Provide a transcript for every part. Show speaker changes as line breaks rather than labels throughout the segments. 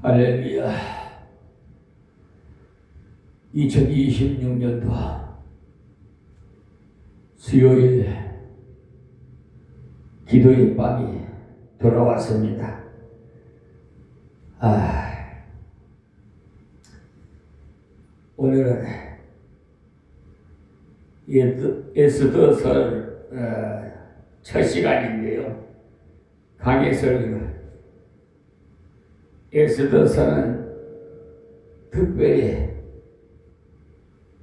할렐루야. 2026년도 수요일 기도의 밤이 돌아왔습니다. 오늘은 에스더서 첫 시간인데요. 강의 설교. 에스더서는 특별히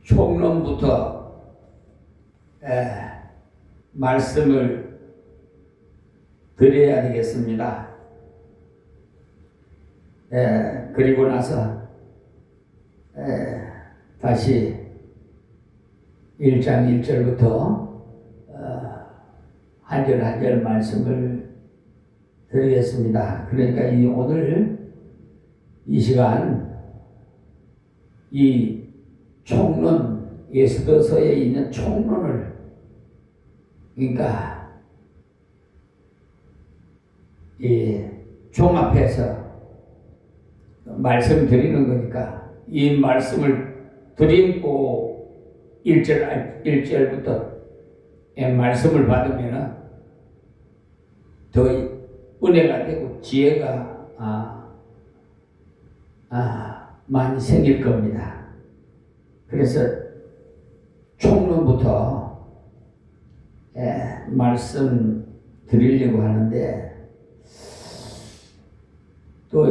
총론부터 말씀을 드려야 되겠습니다. 그리고 나서 다시 1장 1절부터 한 절 한 절 말씀을 드리겠습니다. 그러니까 오늘 이 시간 이 총론, 에스더서에 있는 총론을, 그러니까 이 종합해서 말씀드리는 거니까 이 말씀을 드리고 1절부터 말씀을 받으면 더 은혜가 되고 지혜가 많이 생길 겁니다. 그래서 총론부터 말씀 드리려고 하는데, 또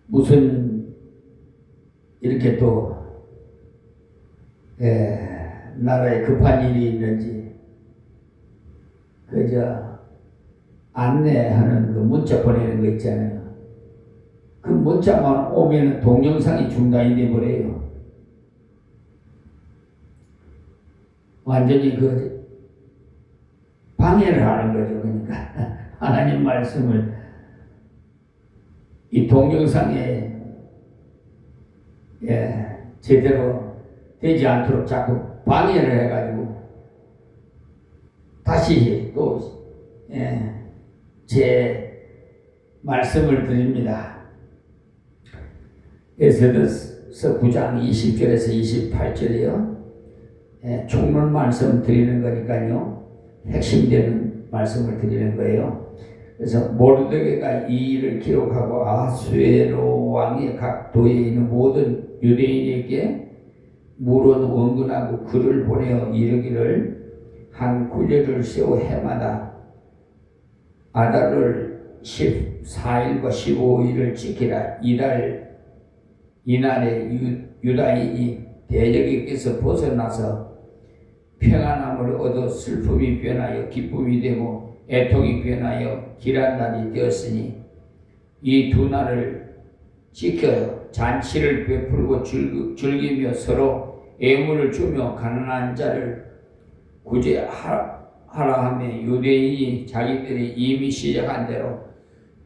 무슨 이렇게 또 나라에 급한 일이 있는지 그저 안내하는 그 문자 보내는 거 있잖아요. 그 문자만 오면 동영상이 중단이 돼버려요. 완전히 그 방해를 하는 거죠. 그러니까 하나님 말씀을 이 동영상에 제대로 되지 않도록 자꾸 방해를 해가지고 다시 또 제 말씀을 드립니다. 에스더서 9장 20절에서 28절이요. 총론 말씀 드리는 거니까요. 핵심되는 말씀을 드리는 거예요. 그래서 모르드게가 이 일을 기록하고 아수에로 왕의 각 도에 있는 모든 유대인에게 물은 원근하고 글을 보내어 이르기를 한 구절을 세워 해마다 아달을 14일과 15일을 지키라. 이날에 유다인이 대적에게서 벗어나서 평안함을 얻어 슬픔이 변하여 기쁨이 되고 애통이 변하여 길한 날이 되었으니 이 두 날을 지켜 잔치를 베풀고 즐기며 서로 애물을 주며 가난한 자를 구제하라 하며 유대인이 자기들이 이미 시작한 대로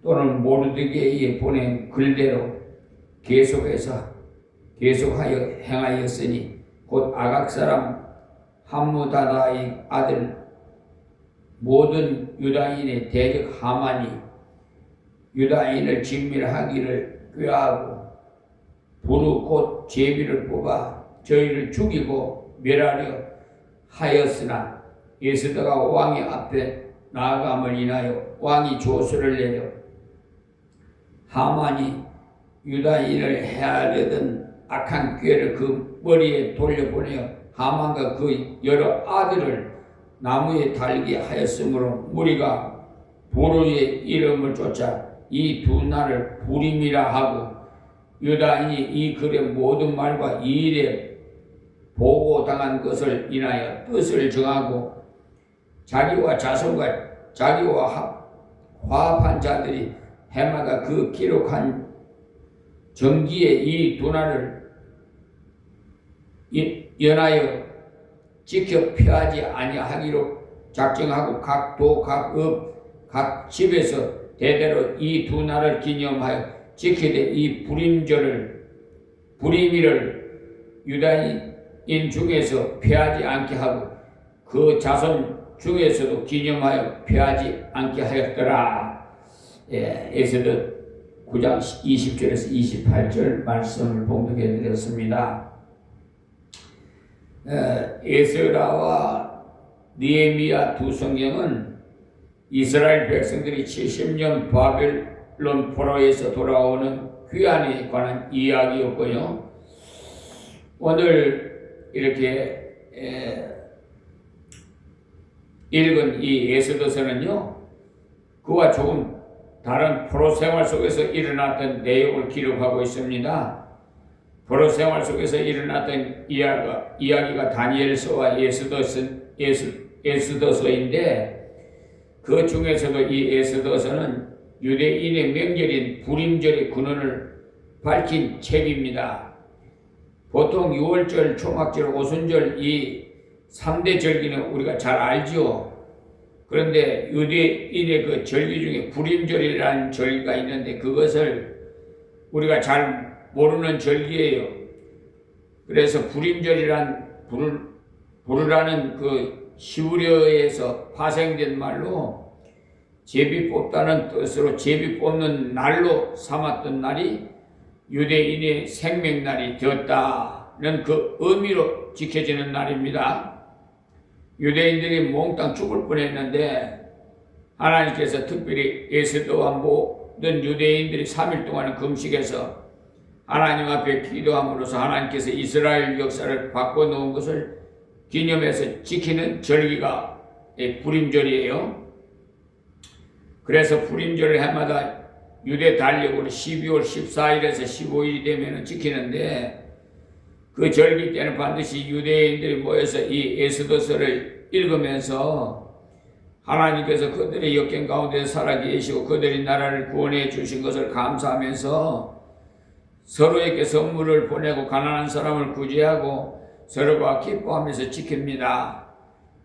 또는 모르드게에 보낸 글대로 계속하여 행하였으니 곧 아각 사람 함무다다의 아들 모든 유다인의 대적 하만이 유다인을 진멸하기를 꾀하고 부르 곧 제비를 뽑아 저희를 죽이고 멸하려 하였으나 에스더가 왕의 앞에 나아감을 인하여 왕이 조서를 내려 하만이 유다인을 해하려던 악한 꾀를 그 머리에 돌려보내어 하만과 그 여러 아들을 나무에 달게 하였으므로 무리가 부르의 이름을 쫓아 이 두 날을 부림이라 하고 유다인이 이 글의 모든 말과 이 일에 보고당한 것을 인하여 뜻을 정하고 자기와 자손과 자기와 화합한 자들이 해마다 그 기록한 정기에 이 두 날을 연하여 지켜 피하지 아니하기로 작정하고 각 도, 각 읍, 각 집에서 대대로 이 두 날을 기념하여 지키되 이 부림이를 유다인 중에서 피하지 않게 하고 그 자손 중에서도 기념하여 피하지 않게 하였더라. 에스더 9장 20절에서 28절 말씀을 봉독해 드렸습니다. 에스라와 느헤미야 두 성경은 이스라엘 백성들이 70년 바벨론 포로에서 돌아오는 귀환에 관한 이야기였고요. 오늘 이렇게 읽은 이 에스더서는요, 그와 조금 다른 포로 생활 속에서 일어났던 내용을 기록하고 있습니다. 포로 생활 속에서 일어났던 이야기가 다니엘서와 에스더서인데, 그 중에서도 이 에스더서는 유대인의 명절인 불임절의 근원을 밝힌 책입니다. 보통 6월절, 초막절, 오순절 이 3대 절기는 우리가 잘 알죠. 그런데 유대인의 그 절기 중에 불임절이라는 절기가 있는데 그것을 우리가 잘 모르는 절기예요. 그래서 불임절이란 부르라는 그 히브리어에서 파생된 말로 제비 뽑다는 뜻으로 제비 뽑는 날로 삼았던 날이 유대인의 생명날이 되었다는 그 의미로 지켜지는 날입니다. 유대인들이 몽땅 죽을 뻔했는데 하나님께서 특별히 에스더와 모든 유대인들이 3일 동안 금식해서 하나님 앞에 기도함으로써 하나님께서 이스라엘 역사를 바꿔놓은 것을 기념해서 지키는 절기가 불임절이에요. 그래서 불임절을 해마다 유대 달력으로 12월 14일에서 15일이 되면 지키는데, 그 절기 때는 반드시 유대인들이 모여서 이 에스더서를 읽으면서 하나님께서 그들의 역경 가운데 살아계시고 그들이 나라를 구원해 주신 것을 감사하면서 서로에게 선물을 보내고 가난한 사람을 구제하고 서로가 기뻐하면서 지킵니다.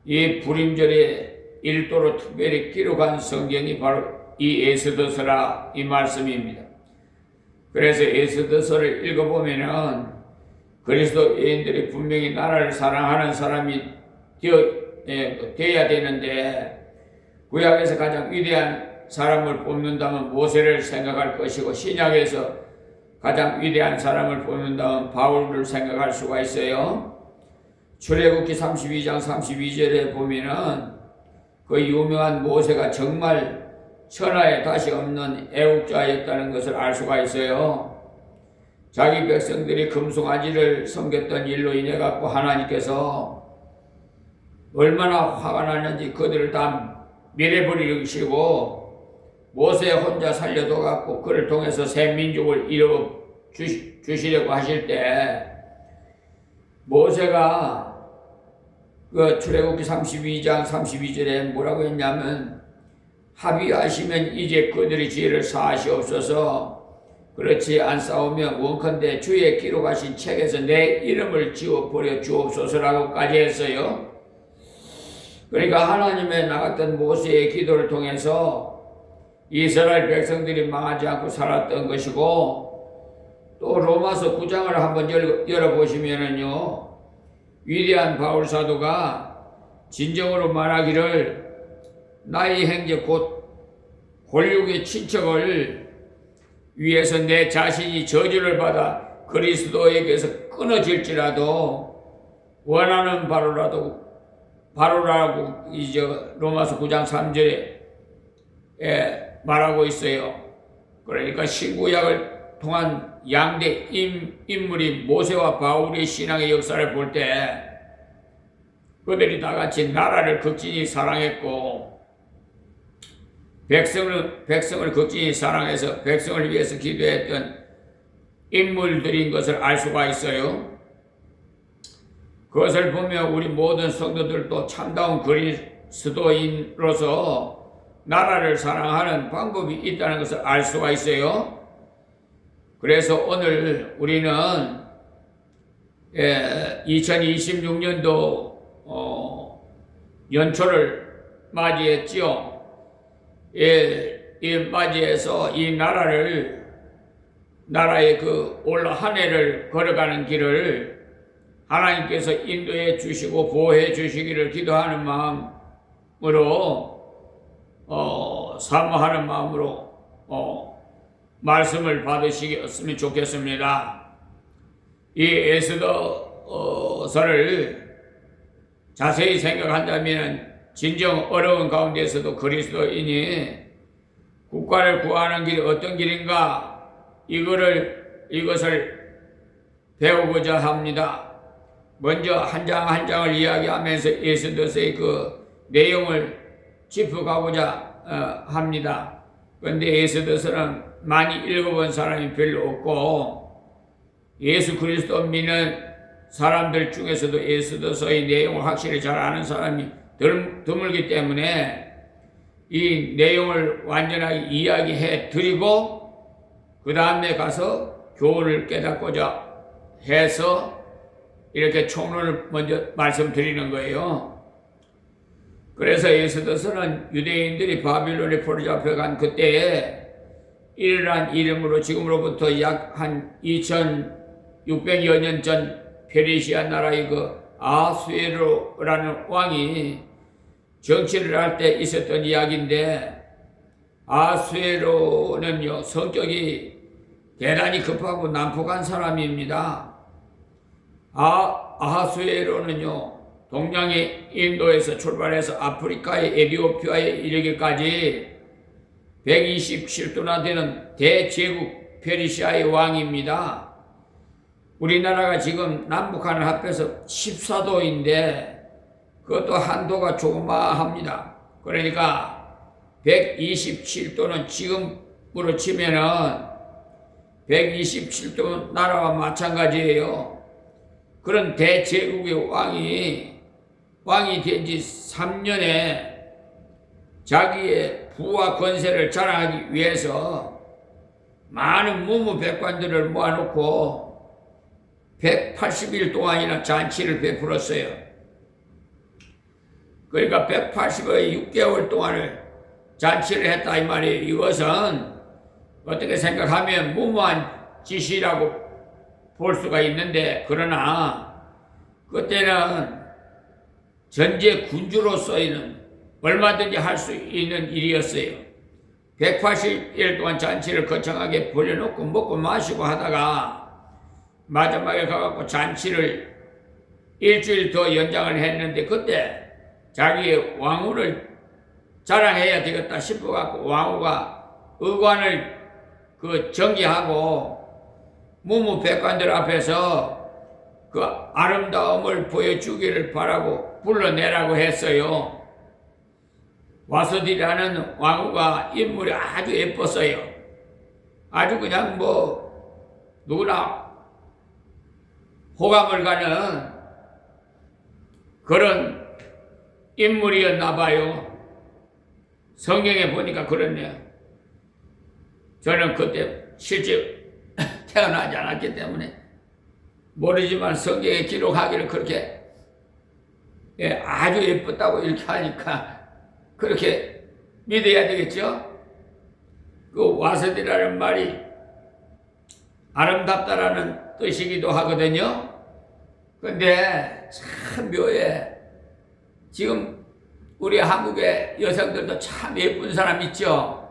이 불임절의 일도로 특별히 기록한 성경이 바로 이 에스더서라 이 말씀입니다. 그래서 에스더서를 읽어보면은 그리스도인들이 분명히 나라를 사랑하는 사람이 되어야 되는데, 구약에서 가장 위대한 사람을 뽑는다면 모세를 생각할 것이고 신약에서 가장 위대한 사람을 뽑는다면 바울을 생각할 수가 있어요. 출애굽기 32장 32절에 보면은 그 유명한 모세가 정말 천하에 다시 없는 애국자였다는 것을 알 수가 있어요. 자기 백성들이 금송아지를 섬겼던 일로 인해 갖고 하나님께서 얼마나 화가 났는지 그들을 다 멸해버리시고 모세 혼자 살려둬 갖고 그를 통해서 새 민족을 이루어 주시려고 하실 때, 모세가 그 출애굽기 32장 32절에 뭐라고 했냐면, 합의하시면 이제 그들의 죄를 사하시옵소서. 그렇지 않사오면 원컨대 주의 기록하신 책에서 내 이름을 지워버려 주옵소서라고까지 했어요. 그러니까 하나님의 나갔던 모세의 기도를 통해서 이스라엘 백성들이 망하지 않고 살았던 것이고, 또 로마서 9장을 한번 열어보시면은요, 위대한 바울 사도가 진정으로 말하기를 나의 형제 곧 홀육의 친척을 위해서 내 자신이 저주를 받아 그리스도에게서 끊어질지라도 원하는 바로라고 이제 로마서 9장 3절에 말하고 있어요. 그러니까 신구약을 통한 양대 인물이 모세와 바울의 신앙의 역사를 볼 때 그들이 다 같이 나라를 극진히 사랑했고 백성을 극진히 사랑해서 백성을 위해서 기도했던 인물들인 것을 알 수가 있어요. 그것을 보면 우리 모든 성도들도 참다운 그리스도인으로서 나라를 사랑하는 방법이 있다는 것을 알 수가 있어요. 그래서 오늘 우리는 2026년도 연초를 맞이했지요. 맞이해서 이 나라의 그 올 한 해를 걸어가는 길을 하나님께서 인도해 주시고 보호해 주시기를 기도하는 마음으로 사모하는 마음으로 말씀을 받으시겠으면 좋겠습니다. 이 에스더서를 자세히 생각한다면 진정 어려운 가운데서도 그리스도인이 국가를 구하는 길이 어떤 길인가 이것을 배우고자 합니다. 먼저 한 장 한 장을 이야기하면서 에스더서의 그 내용을 짚어가고자 합니다. 그런데 에스더서는 많이 읽어본 사람이 별로 없고 예수 그리스도 믿는 사람들 중에서도 에스더서의 내용을 확실히 잘 아는 사람이 드물기 때문에 이 내용을 완전하게 이야기해 드리고 그 다음에 가서 교훈을 깨닫고자 해서 이렇게 총론을 먼저 말씀드리는 거예요. 그래서 에스더서는 유대인들이 바빌론에 포로잡혀간 그때에 일어난 이름으로 지금으로부터 약 한 2600여 년 전 페르시아 나라의 그 아수에로라는 왕이 정치를 할 때 있었던 이야기인데, 아수에로는요 성격이 대단히 급하고 난폭한 사람입니다. 아하수에로는요 동양의 인도에서 출발해서 아프리카의 에티오피아에 이르기까지 127도나 되는 대제국 페르시아의 왕입니다. 우리나라가 지금 남북한을 합해서 14도인데 그것도 한도가 조그마합니다. 그러니까 127도는 지금으로 치면은 127도 나라와 마찬가지예요. 그런 대제국의 왕이 된 지 3년에 자기의 부와 권세를 자랑하기 위해서 많은 무무백관들을 모아놓고 180일 동안이나 잔치를 베풀었어요. 그러니까 180의 6개월 동안을 잔치를 했다 이 말이에요. 이것은 어떻게 생각하면 무모한 짓이라고 볼 수가 있는데, 그러나 그때는 전제 군주로서는 얼마든지 할 수 있는 일이었어요. 180일 동안 잔치를 거창하게 벌려놓고 먹고 마시고 하다가 마지막에 가갖고 잔치를 일주일 더 연장을 했는데, 그때 자기의 왕후를 자랑해야 되겠다 싶어갖고 왕후가 의관을 정기하고 무무백관들 앞에서 그 아름다움을 보여주기를 바라고 불러내라고 했어요. 와서디라는 왕후가 인물이 아주 예뻤어요. 아주 그냥 누구나 호감을 가는 그런 인물이었나 봐요. 성경에 보니까 그렇네요. 저는 그때 실제 태어나지 않았기 때문에 모르지만 성경에 기록하기를 그렇게 아주 예뻤다고 이렇게 하니까 그렇게 믿어야 되겠죠? 그 와서디라는 말이 아름답다라는 뜻이기도 하거든요. 근데 참 묘해. 지금 우리 한국의 여성들도 참 예쁜 사람 있죠?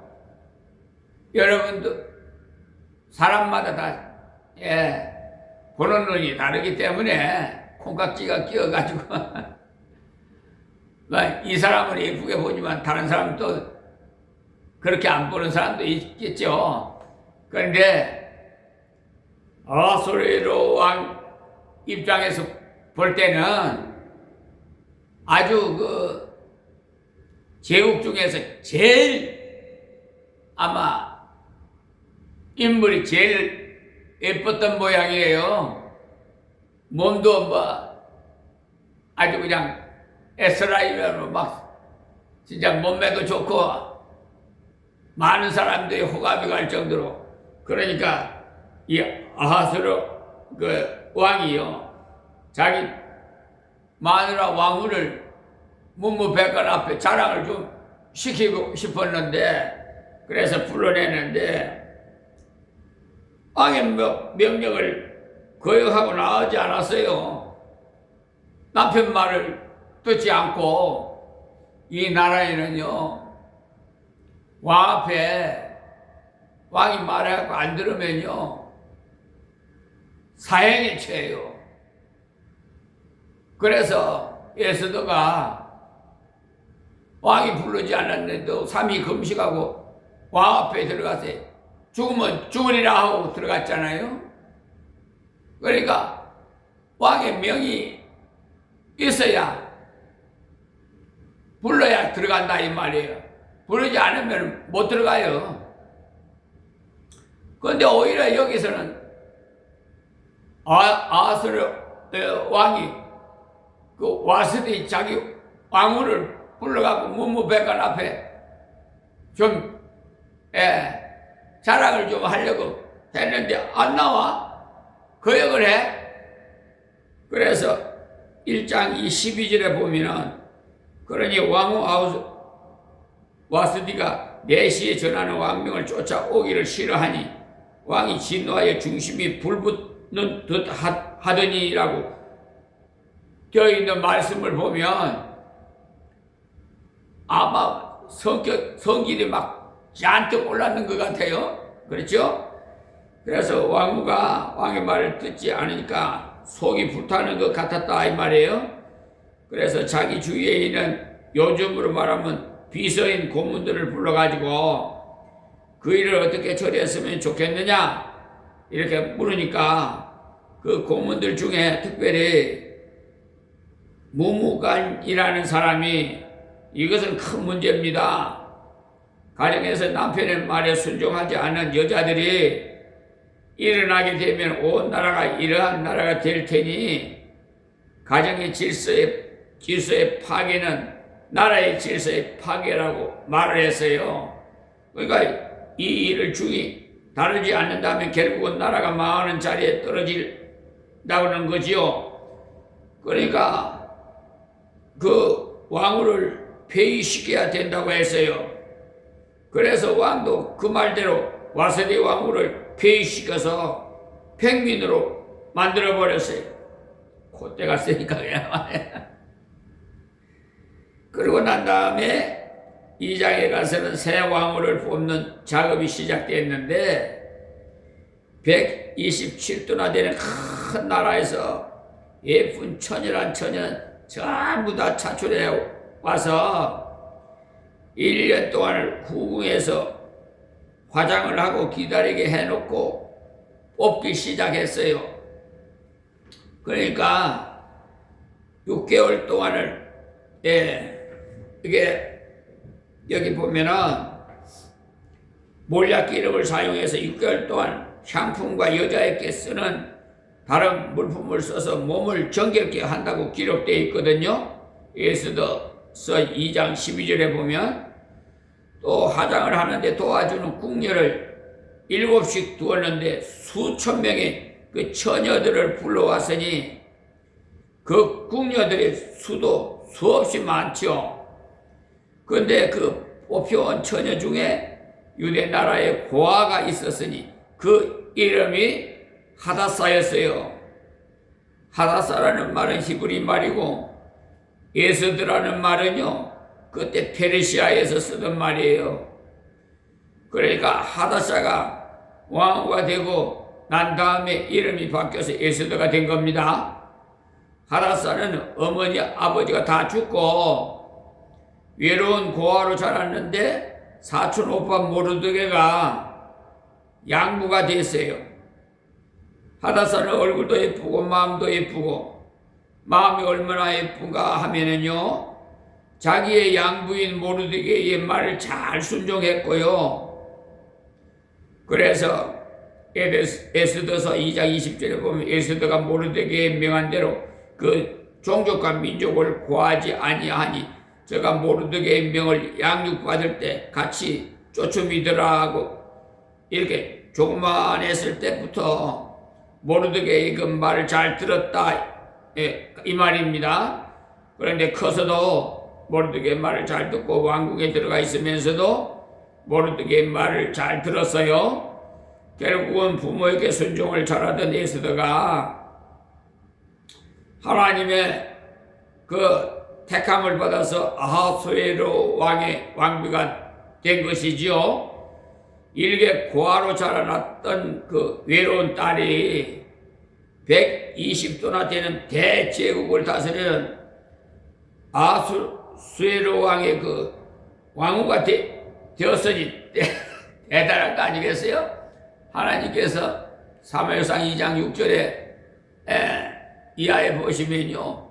여러분도 사람마다 다 보는 눈이 다르기 때문에 콩깍지가 끼어가지고 이 사람은 예쁘게 보지만 다른 사람은 또 그렇게 안 보는 사람도 있겠죠. 그런데 아수에로 왕 입장에서 볼 때는 아주 제국 중에서 제일 아마 인물이 제일 예뻤던 모양이에요. 몸도 아주 그냥 에스라이면 진짜 몸매도 좋고 많은 사람들이 호감이 갈 정도로. 그러니까 이 아하스로 왕이요 자기 마누라 왕후를 문무백관 앞에 자랑을 좀 시키고 싶었는데, 그래서 불러내는데 왕의 명령을 거역하고 나오지 않았어요. 남편 말을 듣지 않고 이 나라에는요 왕 앞에 왕이 말해갖고 안 들으면요 사형에 처해요. 그래서 에스더가 왕이 부르지 않았는데도 3일 금식하고 왕 앞에 들어가서 죽으면 죽으리라 하고 들어갔잖아요. 그러니까 왕의 명이 있어야 불러야 들어간다 이 말이에요. 부르지 않으면 못 들어가요. 그런데 오히려 여기서는 아하스로 왕이 그 와스디 자기 왕후를 불러가고 문무백관 앞에 좀 자랑을 좀 하려고 했는데 안 나와. 거역을 해. 그래서 1장 12절에 보면은 그러니 왕후 와스디가 내시에 전하는 왕명을 쫓아오기를 싫어하니 왕이 진노하여 중심이 불붙는 듯 하더니라고 되어 있는 말씀을 보면 아마 성질이 막 잔뜩 올랐는 것 같아요. 그렇죠? 그래서 왕후가 왕의 말을 듣지 않으니까 속이 불타는 것 같았다 이 말이에요. 그래서 자기 주위에 있는 요즘으로 말하면 비서인 고문들을 불러가지고 그 일을 어떻게 처리했으면 좋겠느냐 이렇게 물으니까 그 고문들 중에 특별히 무무간이라는 사람이 이것은 큰 문제입니다. 가정에서 남편의 말에 순종하지 않는 여자들이 일어나게 되면 온 나라가 이러한 나라가 될 테니 가정의 질서의 파괴는 나라의 질서의 파괴라고 말을 했어요. 그러니까 이 일을 중이 다루지 않는다면 결국은 나라가 망하는 자리에 떨어진다는 거지요. 그러니까 그 왕후를 폐위시켜야 된다고 했어요. 그래서 왕도 그 말대로 와스디 왕후를 폐위시켜서 평민으로 만들어버렸어요. 콧대가 세니까 그냥 말이야. 그러고 난 다음에 2장에 가서는 새 왕후를 뽑는 작업이 시작됐는데 127도나 되는 큰 나라에서 예쁜 처녀란 처녀는 전부 다 차출해 와서 1년 동안을 후궁에서 화장을 하고 기다리게 해놓고 뽑기 시작했어요. 그러니까 6개월 동안을 이게 여기 보면은 몰약 기름을 사용해서 6개월 동안 향품과 여자에게 쓰는 다른 물품을 써서 몸을 정결케 한다고 기록되어 있거든요. 에스더서 2장 12절에 보면 또 화장을 하는데 도와주는 궁녀를 7씩 두었는데 수천 명의 그 처녀들을 불러왔으니 그 궁녀들의 수도 수없이 많죠. 그런데 그 뽑혀온 처녀 중에 유대 나라에 고아가 있었으니 그 이름이 하다사였어요. 하다사라는 말은 히브리 말이고 에스드라는 말은요 그때 페르시아에서 쓰던 말이에요. 그러니까 하다사가 왕후가 되고 난 다음에 이름이 바뀌어서 에스더가 된 겁니다. 하다사는 어머니 아버지가 다 죽고 외로운 고아로 자랐는데 사촌 오빠 모르드게가 양부가 됐어요. 하다사는 얼굴도 예쁘고 마음도 예쁘고 마음이 얼마나 예쁜가 하면은요 자기의 양부인 모르드게의 말을 잘 순종했고요. 그래서 에스더서 2장 20절에 보면 에스더가 모르드게의 명한 대로 그 종족과 민족을 고하지 아니하니 저가 모르드게의 명을 양육받을 때 같이 쫓음이더라 하고 이렇게 조그만 했을 때부터 모르드게의 그 말을 잘 들었다 이 말입니다. 그런데 커서도 모르드게의 말을 잘 듣고 왕궁에 들어가 있으면서도 모르드게의 말을 잘 들었어요. 결국은 부모에게 순종을 잘하던 에스더가 하나님의 그 택함을 받아서 아하수에로 왕의 왕비가 된 것이지요. 일개 고아로 자라났던 그 외로운 딸이 120도나 되는 대제국을 다스리는 아수에로 왕의 그 왕후가 되었으니 대단한 거 아니겠어요? 하나님께서 사무엘상 2장 6절에 이하에 보시면요,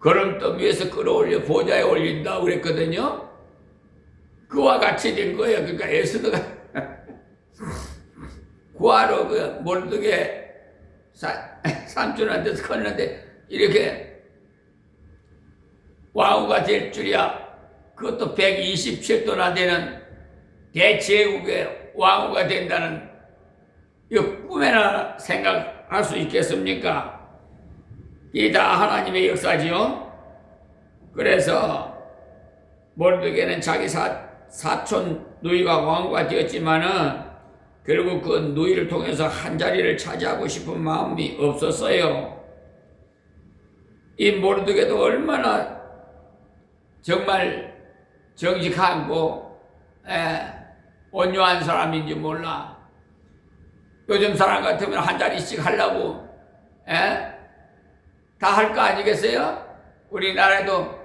걸음돌 위에서 끌어올려 보좌에 올린다 그랬거든요. 그와 같이 된 거예요. 그러니까 에스더가 구하러 그 몰두게 삼촌한테서 컸는데 이렇게 왕후가 될 줄이야. 그것도 127도나 되는 대제국의 왕후가 된다는 이 꿈에나 생각할 수 있겠습니까? 이 다 하나님의 역사지요. 그래서 몰두게는 자기 사촌 누이가 왕후가 되었지만은 결국 그 누이를 통해서 한 자리를 차지하고 싶은 마음이 없었어요. 이 모르드게도 얼마나 정말 정직하고 온유한 사람인지 몰라. 요즘 사람 같으면 한 자리씩 하려고 다 할 거 아니겠어요? 우리나라에도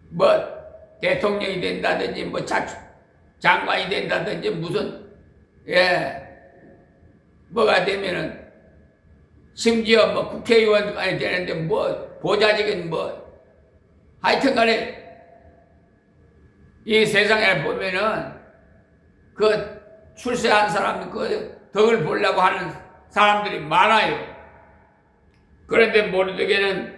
뭐 대통령이 된다든지 뭐 장관이 된다든지 무슨 뭐가 되면은 심지어 뭐 국회의원까지 되는데 뭐 보좌직은 뭐 하여튼 간에 이 세상에 보면은 그 출세한 사람 그 덕을 보려고 하는 사람들이 많아요. 그런데 모르드게는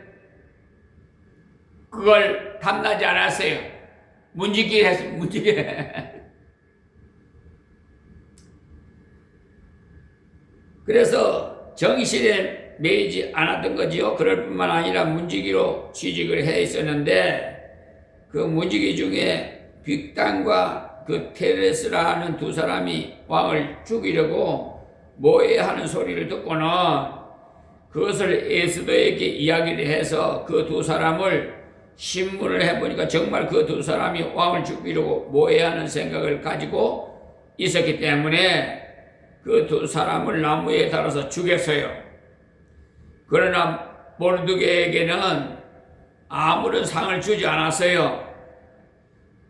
그걸 탐나지 않았어요. 문지기를 했어요. 문지기를. 그래서 정실에 매이지 않았던 거지요. 그럴 뿐만 아니라 문지기로 취직을 해 있었는데 그 문지기 중에 빅단과 그 테레스라는 두 사람이 왕을 죽이려고 모해하는 소리를 듣고는 그것을 에스더에게 이야기를 해서 그 두 사람을 신문을 해보니까 정말 그 두 사람이 왕을 죽이려고 모해하는 생각을 가지고 있었기 때문에 그 두 사람을 나무에 달아서 죽였어요. 그러나 모르드게에게는 아무런 상을 주지 않았어요.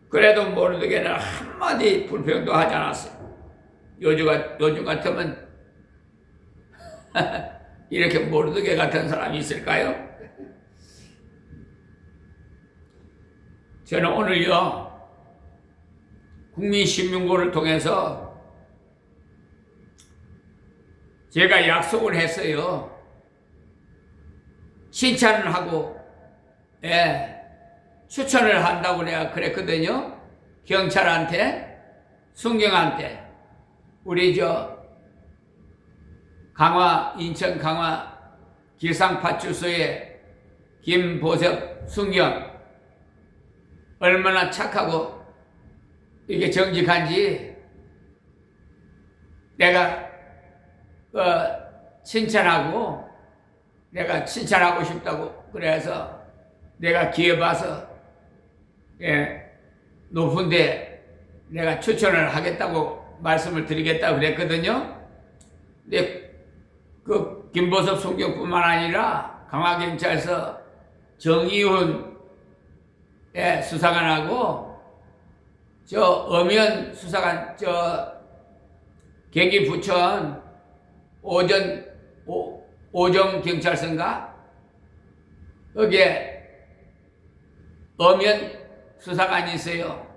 그래도 모르드게는 한마디 불평도 하지 않았어요. 요즘 같으면 이렇게 모르드게 같은 사람이 있을까요? 저는 오늘요, 국민신문고를 통해서 제가 약속을 했어요. 칭찬을 하고, 추천을 한다고 내가 그랬거든요. 경찰한테, 순경한테, 우리 인천 강화 길상파출소의 김보섭 순경, 얼마나 착하고 이게 정직한지 내가 칭찬하고 내가 칭찬하고 싶다고 그래서 내가 기회 봐서 높은데 내가 추천을 하겠다고 말씀을 드리겠다고 그랬거든요. 근데 그 김보섭 순경뿐만 아니라 강화경찰서 정의훈 수사관하고 엄연 수사관 경기 부천 오정 경찰서인가 거기에 엄연 수사관이 있어요.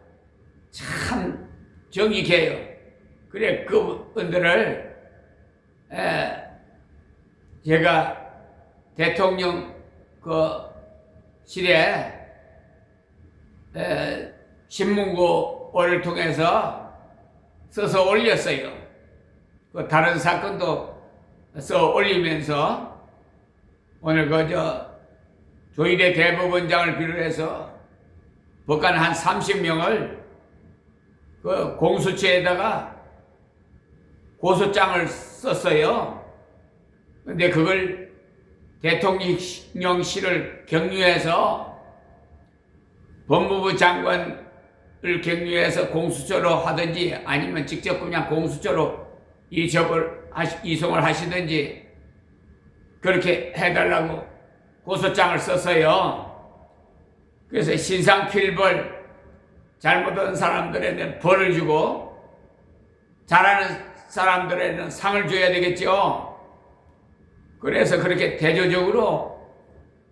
참 정직해요. 그래 그분들을 제가 대통령 실에 신문고를 통해서 써서 올렸어요. 다른 사건도 써 올리면서 오늘 조희대 대법원장을 비롯해서 법관 한 30명을 공수처에다가 고소장을 썼어요. 근데 그걸 대통령실을 경유해서 법무부 장관 격려해서 공수처로 하든지 아니면 직접 그냥 공수처로 이송을 하시든지 그렇게 해달라고 고소장을 썼어요. 그래서 신상필벌 잘못한 사람들에는 벌을 주고 잘하는 사람들에는 상을 줘야 되겠죠. 그래서 그렇게 대조적으로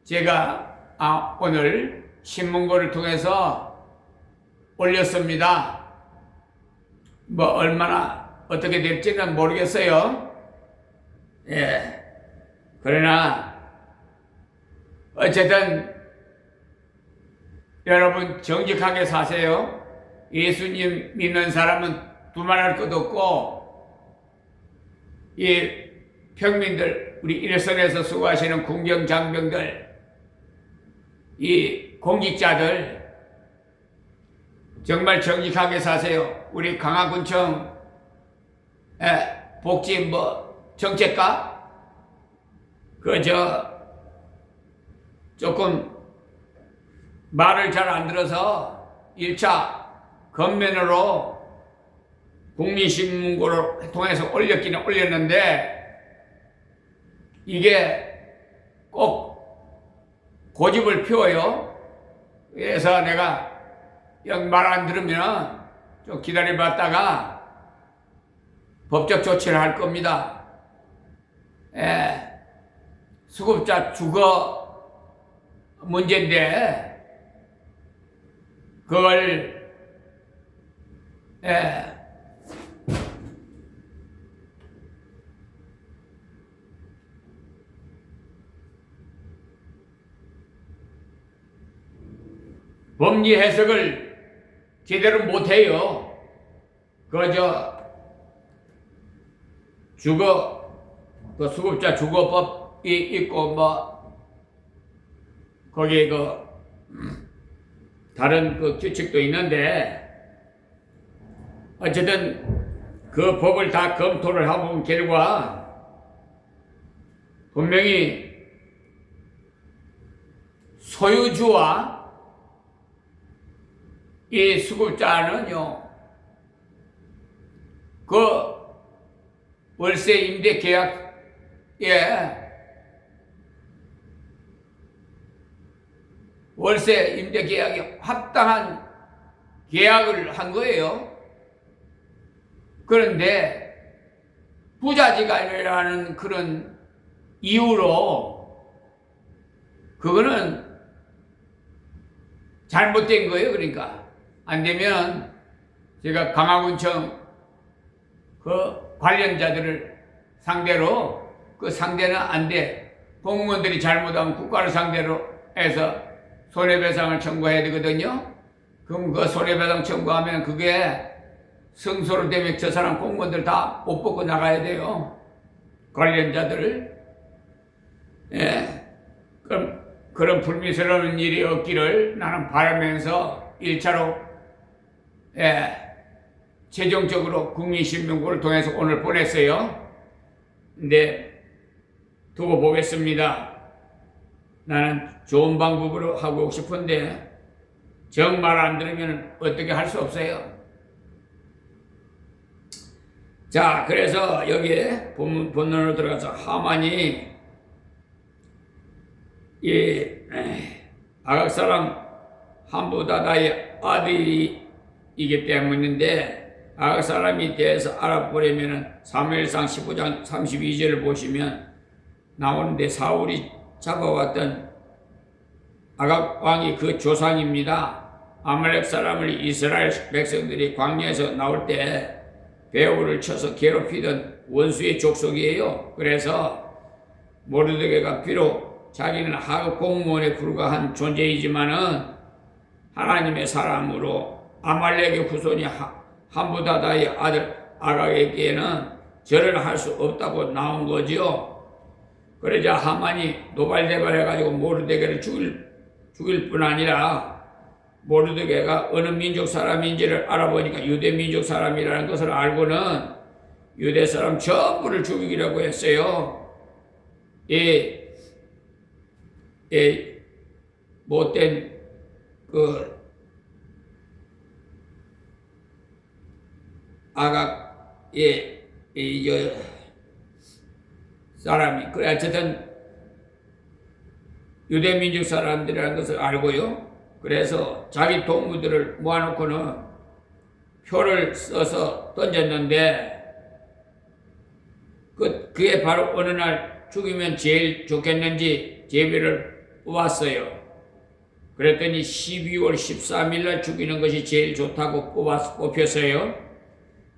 제가 오늘 신문고를 통해서 올렸습니다. 뭐 얼마나 어떻게 될지는 모르겠어요. 예. 그러나 어쨌든 여러분 정직하게 사세요. 예수님 믿는 사람은 두말할 것도 없고 이 평민들 우리 일선에서 수고하시는 군경 장병들 이 공직자들 정말 정직하게 사세요. 우리 강화군청 복지 정책과 조금 말을 잘 안 들어서 1차 건면으로 국민신문고를 통해서 올렸기는 올렸는데 이게 꼭 고집을 피워요. 그래서 내가 말 안 들으면 좀 기다려봤다가 법적 조치를 할 겁니다. 수급자 주거 문제인데 그걸 법리 해석을 제대로 못해요. 수급자 주거법이 있고 거기에 다른 규칙도 있는데 어쨌든 그 법을 다 검토를 해본 결과 분명히 소유주와 이 수급자는요, 월세 임대 계약에 월세 임대 계약에 합당한 계약을 한 거예요. 그런데 부자지간이라는 그런 이유로 그거는 잘못된 거예요. 그러니까 안 되면 제가 강화군청 관련자들을 상대로 상대는 안 돼. 공무원들이 잘못하면 국가를 상대로 해서 손해배상을 청구해야 되거든요. 그럼 손해배상 청구하면 그게 승소로 되면 저 사람 공무원들 다 못 벗고 나가야 돼요. 관련자들을. 그럼 그런 불미스러운 일이 없기를 나는 바라면서 1차로 최종적으로 국민신문고를 통해서 오늘 보냈어요. 근데 두고 보겠습니다. 나는 좋은 방법으로 하고 싶은데 정말 안 들으면 어떻게 할 수 없어요. 자, 그래서 여기에 본론으로 들어가서 하만이 아각 사람 함부다다의 아들이기 때문인데 아각 사람이 대해서 알아보려면 사무엘상 15장 32절을 보시면 나오는데 사울이 잡아왔던 아각 왕이 그 조상입니다. 아말렉 사람을 이스라엘 백성들이 광야에서 나올 때 배후를 쳐서 괴롭히던 원수의 족속이에요. 그래서 모르드게가 비록 자기는 하급 공무원에 불과한 존재이지만은 하나님의 사람으로 아말렉의 후손이 함부다다의 아들 아각에게는 절을 할 수 없다고 나온 거지요. 그러자 하만이 노발대발해가지고 모르드게를 죽일 뿐 아니라 모르드게가 어느 민족 사람인지를 알아보니까 유대 민족 사람이라는 것을 알고는 유대 사람 전부를 죽이려고 했어요. 못된 아각의 사람이 그래 어쨌든 유대 민족 사람들이라는 것을 알고요. 그래서 자기 동무들을 모아놓고는 표를 써서 던졌는데 그게 바로 어느 날 죽이면 제일 좋겠는지 제비를 뽑았어요. 그랬더니 12월 13일 날 죽이는 것이 제일 좋다고 뽑혔어요.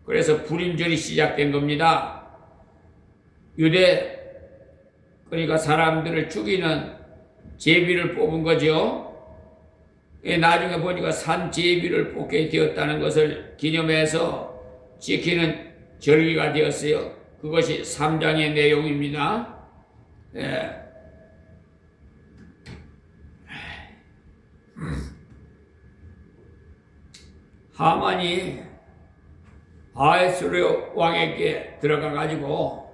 그래서 불임절이 시작된 겁니다. 그러니까 사람들을 죽이는 제비를 뽑은 거죠. 나중에 보니까 산제비를 뽑게 되었다는 것을 기념해서 지키는 절기가 되었어요. 그것이 3장의 내용입니다. 예. 하만이 아하수에로 왕에게 들어가가지고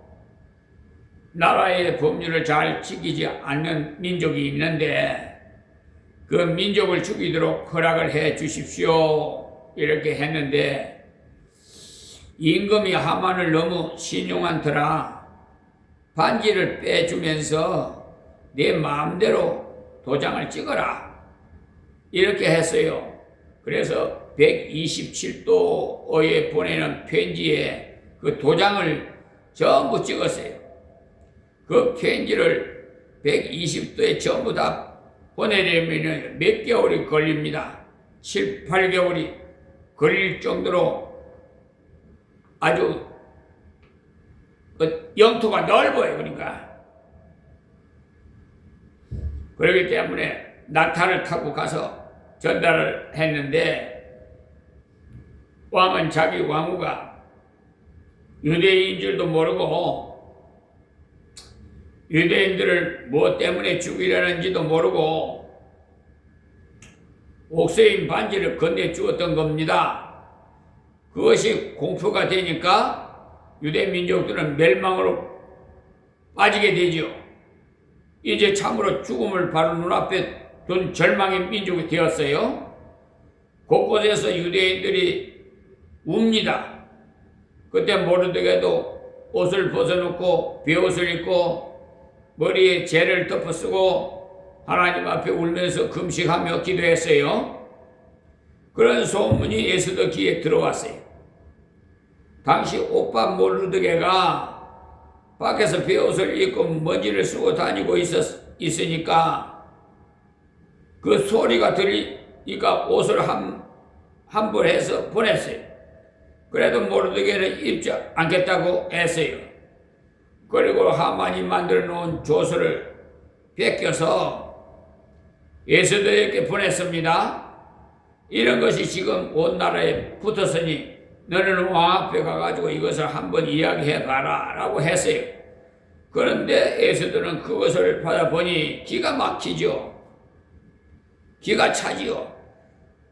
나라의 법률을 잘 지키지 않는 민족이 있는데 그 민족을 죽이도록 허락을 해 주십시오 이렇게 했는데 임금이 하만을 너무 신용한 터라 반지를 빼주면서 내 마음대로 도장을 찍어라 이렇게 했어요. 그래서 127도에 보내는 편지에 그 도장을 전부 찍었어요. 그 편지를 120도에 전부 다 보내려면 몇 개월이 걸립니다. 7, 8개월이 걸릴 정도로 아주 그 영토가 넓어요. 그러니까 그렇기 때문에 낙타를 타고 가서 전달을 했는데 왕은 자기 왕후가 유대인인 줄도 모르고 유대인들을 뭐 때문에 죽이려는지도 모르고 옥새인 반지를 건네주었던 겁니다. 그것이 공표가 되니까 유대 민족들은 멸망으로 빠지게 되죠. 이제 참으로 죽음을 바로 눈앞에 둔 절망의 민족이 되었어요. 곳곳에서 유대인들이 웁니다. 그때 모르드게도 옷을 벗어놓고 베옷을 입고 머리에 재를 덮어쓰고 하나님 앞에 울면서 금식하며 기도했어요. 그런 소문이 에스더 귀에 들어왔어요. 당시 오빠 모르드게가 밖에서 베옷을 입고 먼지를 쓰고 다니고 있으니까 그 소리가 들리니까 옷을 환불해서 보냈어요. 그래도 모르드게는 입지 않겠다고 했어요. 그리고 하만이 만들어 놓은 조서를 베껴서 에스더에게 보냈습니다. 이런 것이 지금 온 나라에 붙었으니 너는 왕 앞에 가가지고 이것을 한번 이야기해봐라 라고 했어요. 그런데 에스더는 그것을 받아보니 기가 막히죠. 기가 차지요.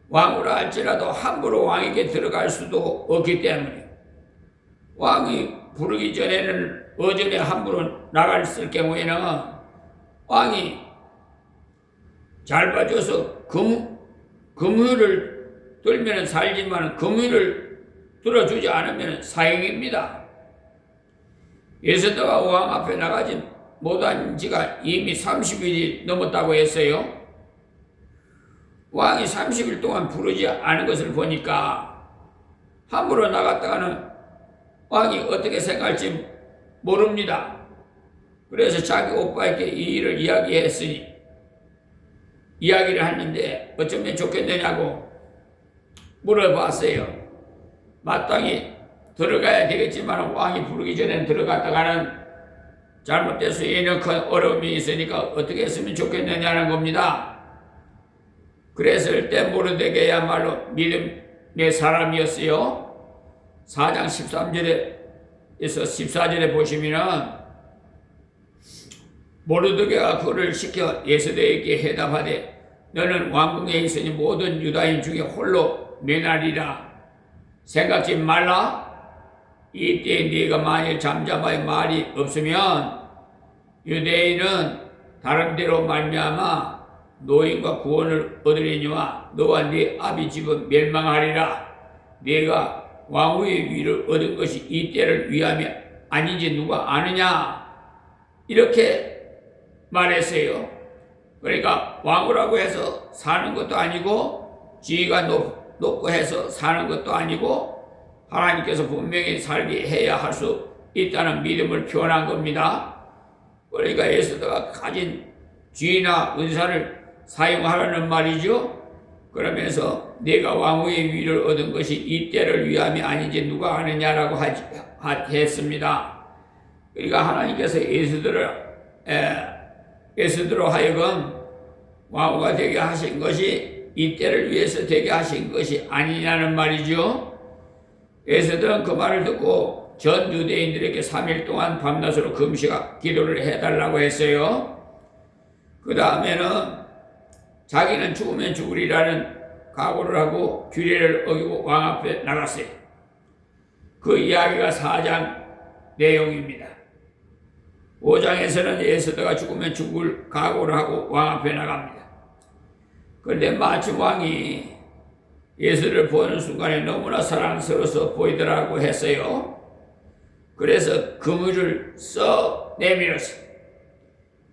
왕으로 할지라도 함부로 왕에게 들어갈 수도 없기 때문에 왕이 부르기 전에는 어전에 함부로 나갔을 경우에는 왕이 잘 봐줘서 금휼을 들면 살지만 금휼을 들어주지 않으면 사형입니다. 에스더가 왕 앞에 나가지 못한 지가 이미 30일이 넘었다고 했어요. 왕이 30일 동안 부르지 않은 것을 보니까 함부로 나갔다가는 왕이 어떻게 생각할지 모릅니다. 그래서 자기 오빠에게 이 일을 이야기를 했는데 어쩌면 좋겠느냐고 물어봤어요. 마땅히 들어가야 되겠지만 왕이 부르기 전에 들어갔다가는 잘못돼서 예년큰 어려움이 있으니까 어떻게 했으면 좋겠느냐는 겁니다. 그랬을 때 모르드게야말로 믿음의 사람이었어요. 4장 13절에서 14절에 보시면은 모르드게가 그를 시켜 에스더에게 해답하되 너는 왕궁에 있으니 모든 유다인 중에 홀로 매날이라 생각지 말라. 이때 네가 만일 잠잠하여 말이 없으면 유대인은 다른 데로 말미암아 노인과 구원을 얻으려니와 너와 네 아비 집은 멸망하리라. 네가 왕후의 위를 얻은 것이 이 때를 위함이 아닌지 누가 아느냐 이렇게 말했어요. 그러니까 왕후라고 해서 사는 것도 아니고 지위가 높고 해서 사는 것도 아니고 하나님께서 분명히 살게 해야 할 수 있다는 믿음을 표현한 겁니다. 그러니까 에스더가 가진 지위나 은사를 사용하라는 말이죠. 그러면서 내가 왕후의 위를 얻은 것이 이 때를 위함이 아닌지 누가 아느냐라고 했습니다. 그러니까 하나님께서 에스더로 하여금 왕후가 되게 하신 것이 이 때를 위해서 되게 하신 것이 아니냐는 말이죠. 에스더는 그 말을 듣고 전 유대인들에게 3일 동안 밤낮으로 금식 기도를 해달라고 했어요. 그 다음에는 자기는 죽으면 죽으리라는 각오를 하고 규례를 어기고 왕 앞에 나갔어요. 그 이야기가 4장 내용입니다. 5장에서는 에스더가 죽으면 죽을 각오를 하고 왕 앞에 나갑니다. 그런데 마침 왕이 에스더를 보는 순간에 너무나 사랑스러워서 보이더라고 했어요. 그래서 그물을 썩 내밀었어요.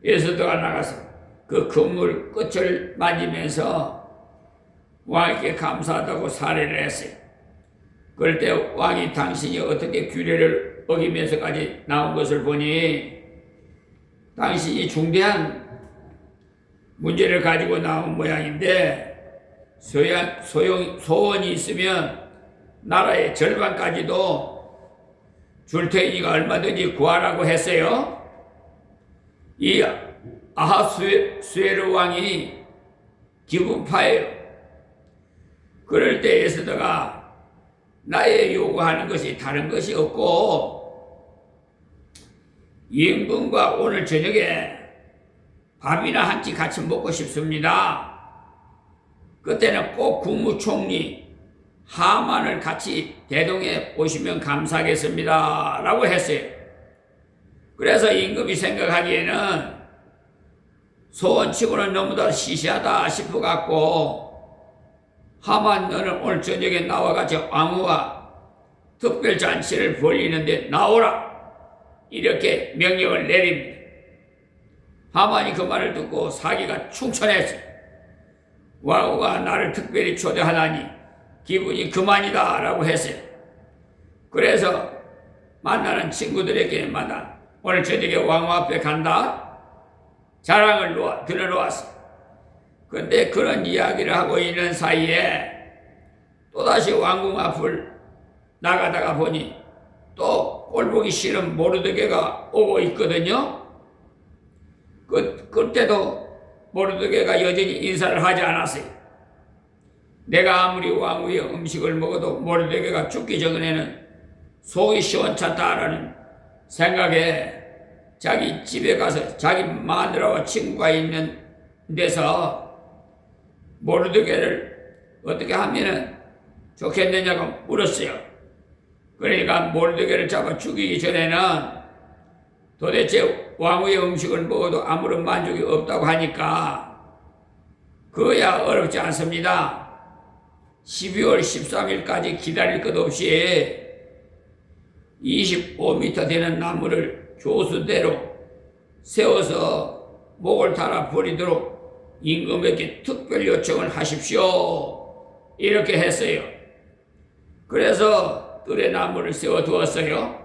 에스더가 나가서 그 그물 끝을 만지면서 왕에게 감사하다고 사례를 했어요. 그럴 때 왕이 당신이 어떻게 규례를 어기면서까지 나온 것을 보니 당신이 중대한 문제를 가지고 나온 모양인데 소원이 있으면 나라의 절반까지도 줄 테니까 얼마든지 구하라고 했어요. 이 아하수에르 왕이 기분파예요. 그럴 때 에스더가 나의 요구하는 것이 다른 것이 없고 임금과 오늘 저녁에 밥이나 한 끼 같이 먹고 싶습니다. 그때는 꼭 국무총리 하만을 같이 대동해 오시면 감사하겠습니다 라고 했어요. 그래서 임금이 생각하기에는 소원치고는 너무나 시시하다 싶어갖고 하만 너는 오늘 저녁에 나와 같이 왕후와 특별잔치를 벌이는데 나오라 이렇게 명령을 내립니다. 하만이 그 말을 듣고 사기가 충천했어요. 왕후가 나를 특별히 초대하다니 기분이 그만이다 라고 했어요. 그래서 만나는 친구들에게마다 오늘 저녁에 왕후 앞에 간다 자랑을 들어놓았어요. 그런데 그런 이야기를 하고 있는 사이에 또다시 왕궁 앞을 나가다가 보니 또 꼴보기 싫은 모르드게가 오고 있거든요. 그때도 모르드게가 여전히 인사를 하지 않았어요. 내가 아무리 왕후의 음식을 먹어도 모르드게가 죽기 전에는 속이 시원찮다라는 생각에 자기 집에 가서 자기 마누라와 친구가 있는 데서 모르드게를 어떻게 하면은 좋겠느냐고 물었어요. 그러니까 모르드게를 잡아 죽이기 전에는 도대체 왕후의 음식을 먹어도 아무런 만족이 없다고 하니까 그야 어렵지 않습니다. 12월 13일까지 기다릴 것 없이 25m 되는 나무를 교수대로 세워서 목을 달아 버리도록 임금에게 특별 요청을 하십시오. 이렇게 했어요. 그래서 뜰에 나무를 세워두었어요.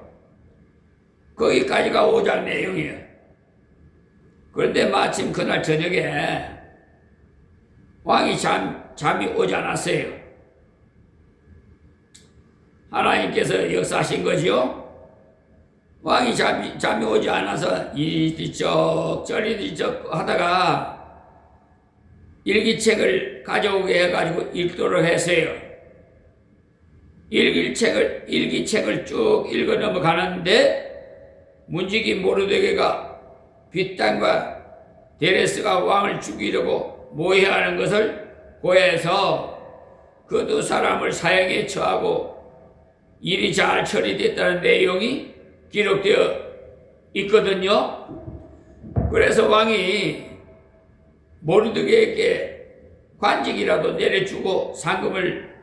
거기까지가 5장 내용이에요. 그런데 마침 그날 저녁에 왕이 잠이 오지 않았어요. 하나님께서 역사하신 거죠. 왕이 잠이 오지 않아서 이리 뒤척 저리 뒤척 하다가 일기책을 가져오게 해가지고 읽도록 했어요. 일기책을 쭉 읽어 넘어가는데 문지기 모르드게가 빗단과 데레스가 왕을 죽이려고 모해하는 것을 고해서 그 두 사람을 사형에 처하고 일이 잘 처리됐다는 내용이 기록되어 있거든요. 그래서 왕이 모르드게에게 관직이라도 내려주고 상금을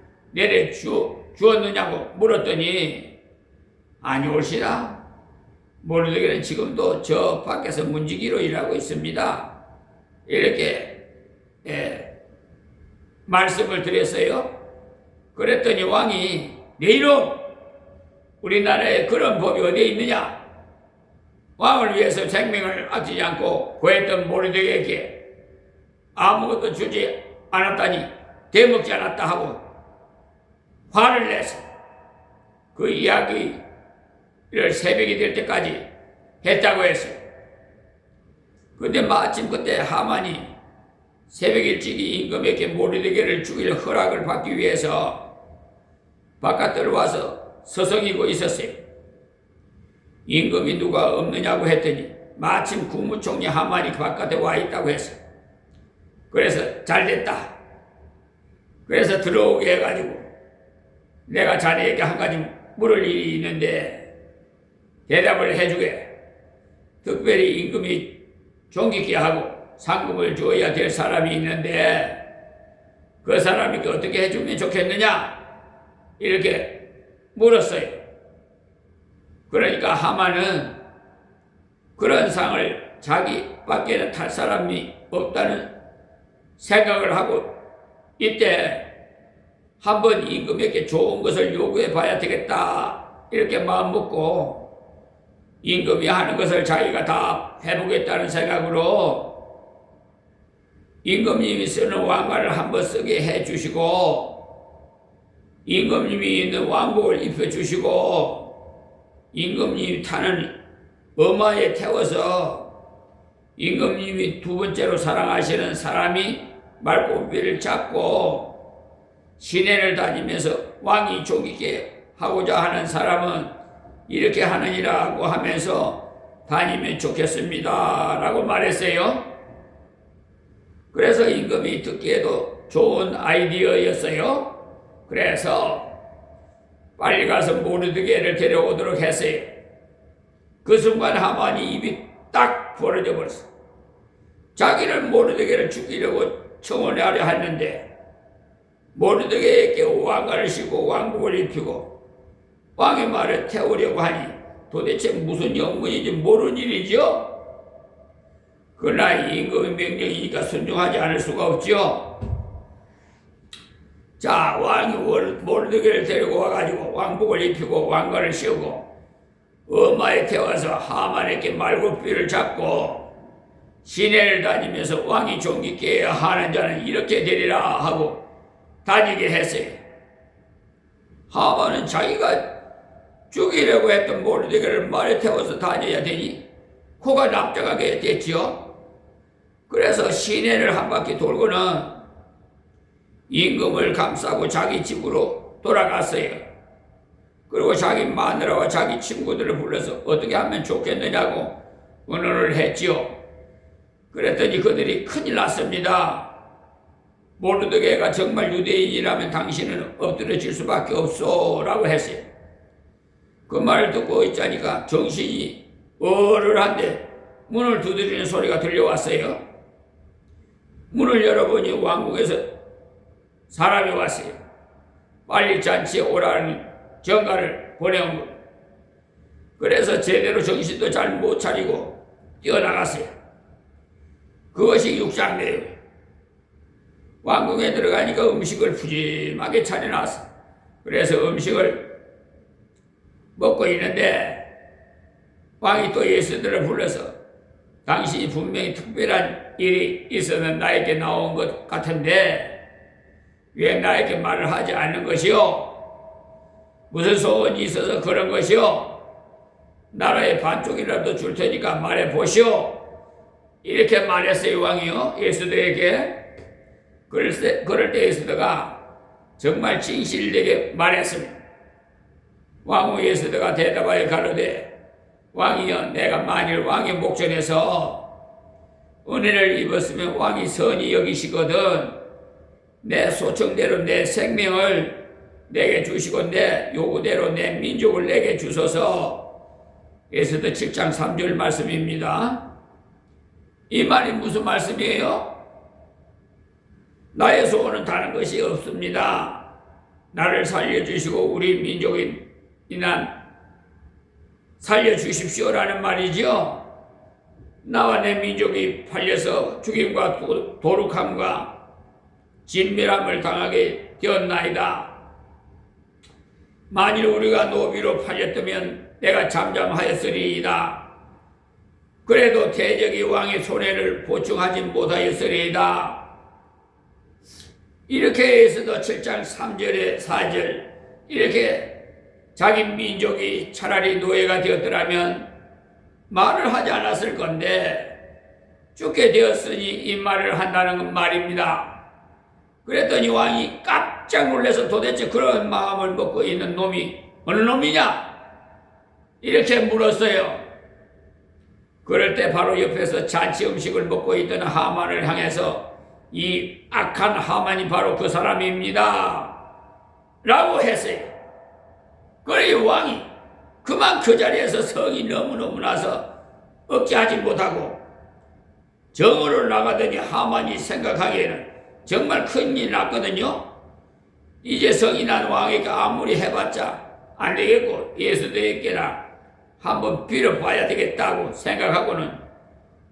주었느냐고 물었더니 아니 올시다. 모르드게는 지금도 저 밖에서 문지기로 일하고 있습니다. 이렇게 말씀을 드렸어요. 그랬더니 왕이 네 이놈 우리나라에 그런 법이 어디에 있느냐. 왕을 위해서 생명을 아끼지 않고 구했던 모르드게에게 아무것도 주지 않았다니 대먹지 않았다 하고 화를 내서 그 이야기를 새벽이 될 때까지 했다고 했어요. 근데 마침 그때 하만이 새벽 일찍이 임금에게 모르드게를 죽일 허락을 받기 위해서 바깥으로 와서 서성이고 있었어요. 임금이 누가 없느냐고 했더니 마침 국무총리 하만이 바깥에 와 있다고 했어요. 그래서 잘됐다. 그래서 들어오게 해가지고 내가 자네에게 한 가지 물을 일이 있는데 대답을 해주게. 특별히 임금이 존귀케 하고 상금을 줘야 될 사람이 있는데 그 사람이 어떻게 해주면 좋겠느냐 이렇게 물었어요. 그러니까 하만은 그런 상을 자기 밖에는 탈 사람이 없다는 생각을 하고 이때 한번 임금에게 좋은 것을 요구해 봐야 되겠다 이렇게 마음 먹고 임금이 하는 것을 자기가 다 해보겠다는 생각으로 임금님이 쓰는 왕관을 한번 쓰게 해주시고 임금님이 있는 왕복을 입혀주시고 임금님이 타는 어마에 태워서 임금님이 두 번째로 사랑하시는 사람이 말굽이를 잡고 시내를 다니면서 왕이 존귀케 하고자 하는 사람은 이렇게 하느니라고 하면서 다니면 좋겠습니다 라고 말했어요. 그래서 임금이 듣기에도 좋은 아이디어였어요. 그래서 빨리 가서 모르드게를 데려오도록 했어요. 그 순간 하만이 입이 딱 벌어져 버렸어. 자기는 모르드게를 죽이려고 청혼하려 했는데 모르드게에게 왕관을 씌고 왕복을 입히고 왕의 말을 태우려고 하니 도대체 무슨 영문인지 모르는 일이죠. 그러나 임금의 명령이니까 순종하지 않을 수가 없죠. 자, 왕이 모르드게를 데리고 와가지고 왕복을 입히고 왕관을 씌우고 어마에 태워서 하만에게 말굽이를 잡고 시내를 다니면서 왕이 존귀케 하는 자는 이렇게 되리라 하고 다니게 했어요. 하만은 자기가 죽이려고 했던 모르드게를 말에 태워서 다녀야 되니 코가 납작하게 됐지요. 그래서 시내를 한 바퀴 돌고는 임금을 감싸고 자기 집으로 돌아갔어요. 그리고 자기 마누라와 자기 친구들을 불러서 어떻게 하면 좋겠느냐고 의논을 했지요. 그랬더니 그들이 큰일 났습니다. 모르드게가 정말 유대인이라면 당신은 엎드려질 수밖에 없소 라고 했어요. 그 말을 듣고 있자니까 정신이 얼얼한데 문을 두드리는 소리가 들려왔어요. 문을 열어보니 왕궁에서 사람이 왔어요. 빨리 잔치에 오라는 전가를 보내온 것. 그래서 제대로 정신도 잘 못 차리고 뛰어나갔어요. 그것이 육장내요. 왕궁에 들어가니까 음식을 푸짐하게 차려놨어. 그래서 음식을 먹고 있는데 왕이 또 예수들을 불러서 당신이 분명히 특별한 일이 있어서 나에게 나온 것 같은데 왜 나에게 말을 하지 않는 것이요? 무슨 소원이 있어서 그런 것이요? 나라의 반쪽이라도 줄 테니까 말해 보시오. 이렇게 말했어요, 왕이요, 예수들에게. 그럴 때 예수드가 정말 진실되게 말했습니다. 왕후 예수드가 대답하여 가로되 왕이여, 내가 만일 왕의 목전에서 은혜를 입었으면 왕이 선히 여기시거든 내 소청대로 내 생명을 내게 주시고 내 요구대로 내 민족을 내게 주소서. 에스더 7장 3절 말씀입니다. 이 말이 무슨 말씀이에요? 나의 소원은 다른 것이 없습니다. 나를 살려주시고 우리 민족인 이난 살려주십시오라는 말이죠. 나와 내 민족이 팔려서 죽임과 도륙함과 진멸함을 당하게 되었나이다. 만일 우리가 노비로 팔렸다면 내가 잠잠하였으리이다. 그래도 대적이 왕의 손해를 보충하지 못하였으리이다. 이렇게 에스더 7장 3절에 4절 이렇게 자기 민족이 차라리 노예가 되었더라면 말을 하지 않았을 건데 죽게 되었으니 이 말을 한다는 말입니다. 그랬더니 왕이 깜짝 놀라서 도대체 그런 마음을 먹고 있는 놈이 어느 놈이냐? 이렇게 물었어요. 그럴 때 바로 옆에서 잔치 음식을 먹고 있던 하만을 향해서 이 악한 하만이 바로 그 사람입니다 라고 했어요. 그래 왕이 그만 그 자리에서 성이 너무너무 나서 억제하지 못하고 정으로 나가더니 하만이 생각하기에는 정말 큰일 났거든요. 이제 성이 난 왕에게 아무리 해봤자 안 되겠고 에스더에게나 한번 빌어봐야 되겠다고 생각하고는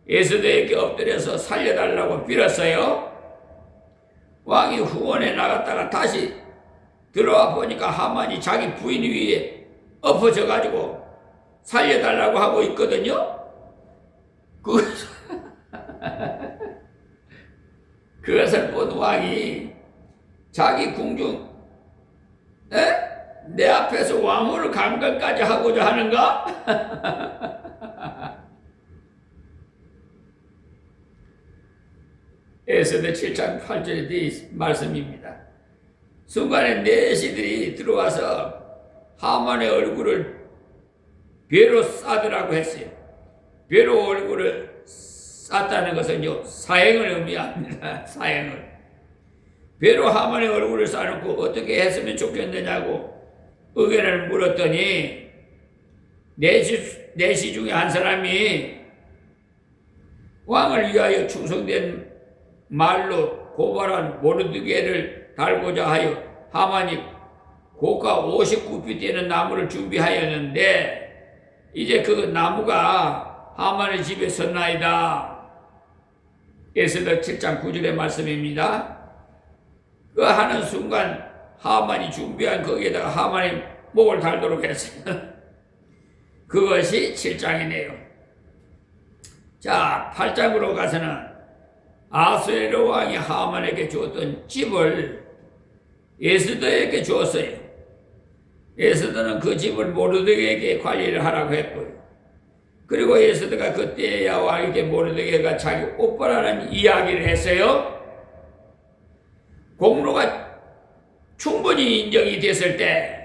에스더에게 엎드려서 살려달라고 빌었어요. 왕이 후원에 나갔다가 다시 들어와 보니까 하만이 자기 부인 위에 엎어져 가지고 살려달라고 하고 있거든요. 그것을 본 왕이 자기 궁중 내 앞에서 왕후를 강간까지 하고자 하는가? 에스더 7장 8절의 말씀입니다. 순간에 내시들이 들어와서 하만의 얼굴을 벼로 싸더라고 했어요. 벼로 얼굴을 쌌다는 것은요, 사형을 의미합니다. 사형을. 벼로 하만의 얼굴을 싸놓고 어떻게 했으면 좋겠느냐고 의견을 물었더니 내시 중에 한 사람이 왕을 위하여 충성된 말로 고발한 모르드게를 달고자 하여 하만이 고가 59피 되는 나무를 준비하였는데 이제 그 나무가 하만의 집에 섰나이다. 에스더 7장 9절의 말씀입니다. 그 하는 순간 하만이 준비한 거기에다가 하만의 목을 달도록 했어요. 그것이 7장이네요. 자, 8장으로 가서는 아수에로 왕이 하만에게 주었던 집을 에스더에게 주었어요. 에스더는 그 집을 모르드게에게 관리를 하라고 했고요. 그리고 에스더가 그때야 왕에게 모르드게가 자기 오빠라는 이야기를 했어요. 공로가 충분히 인정이 됐을 때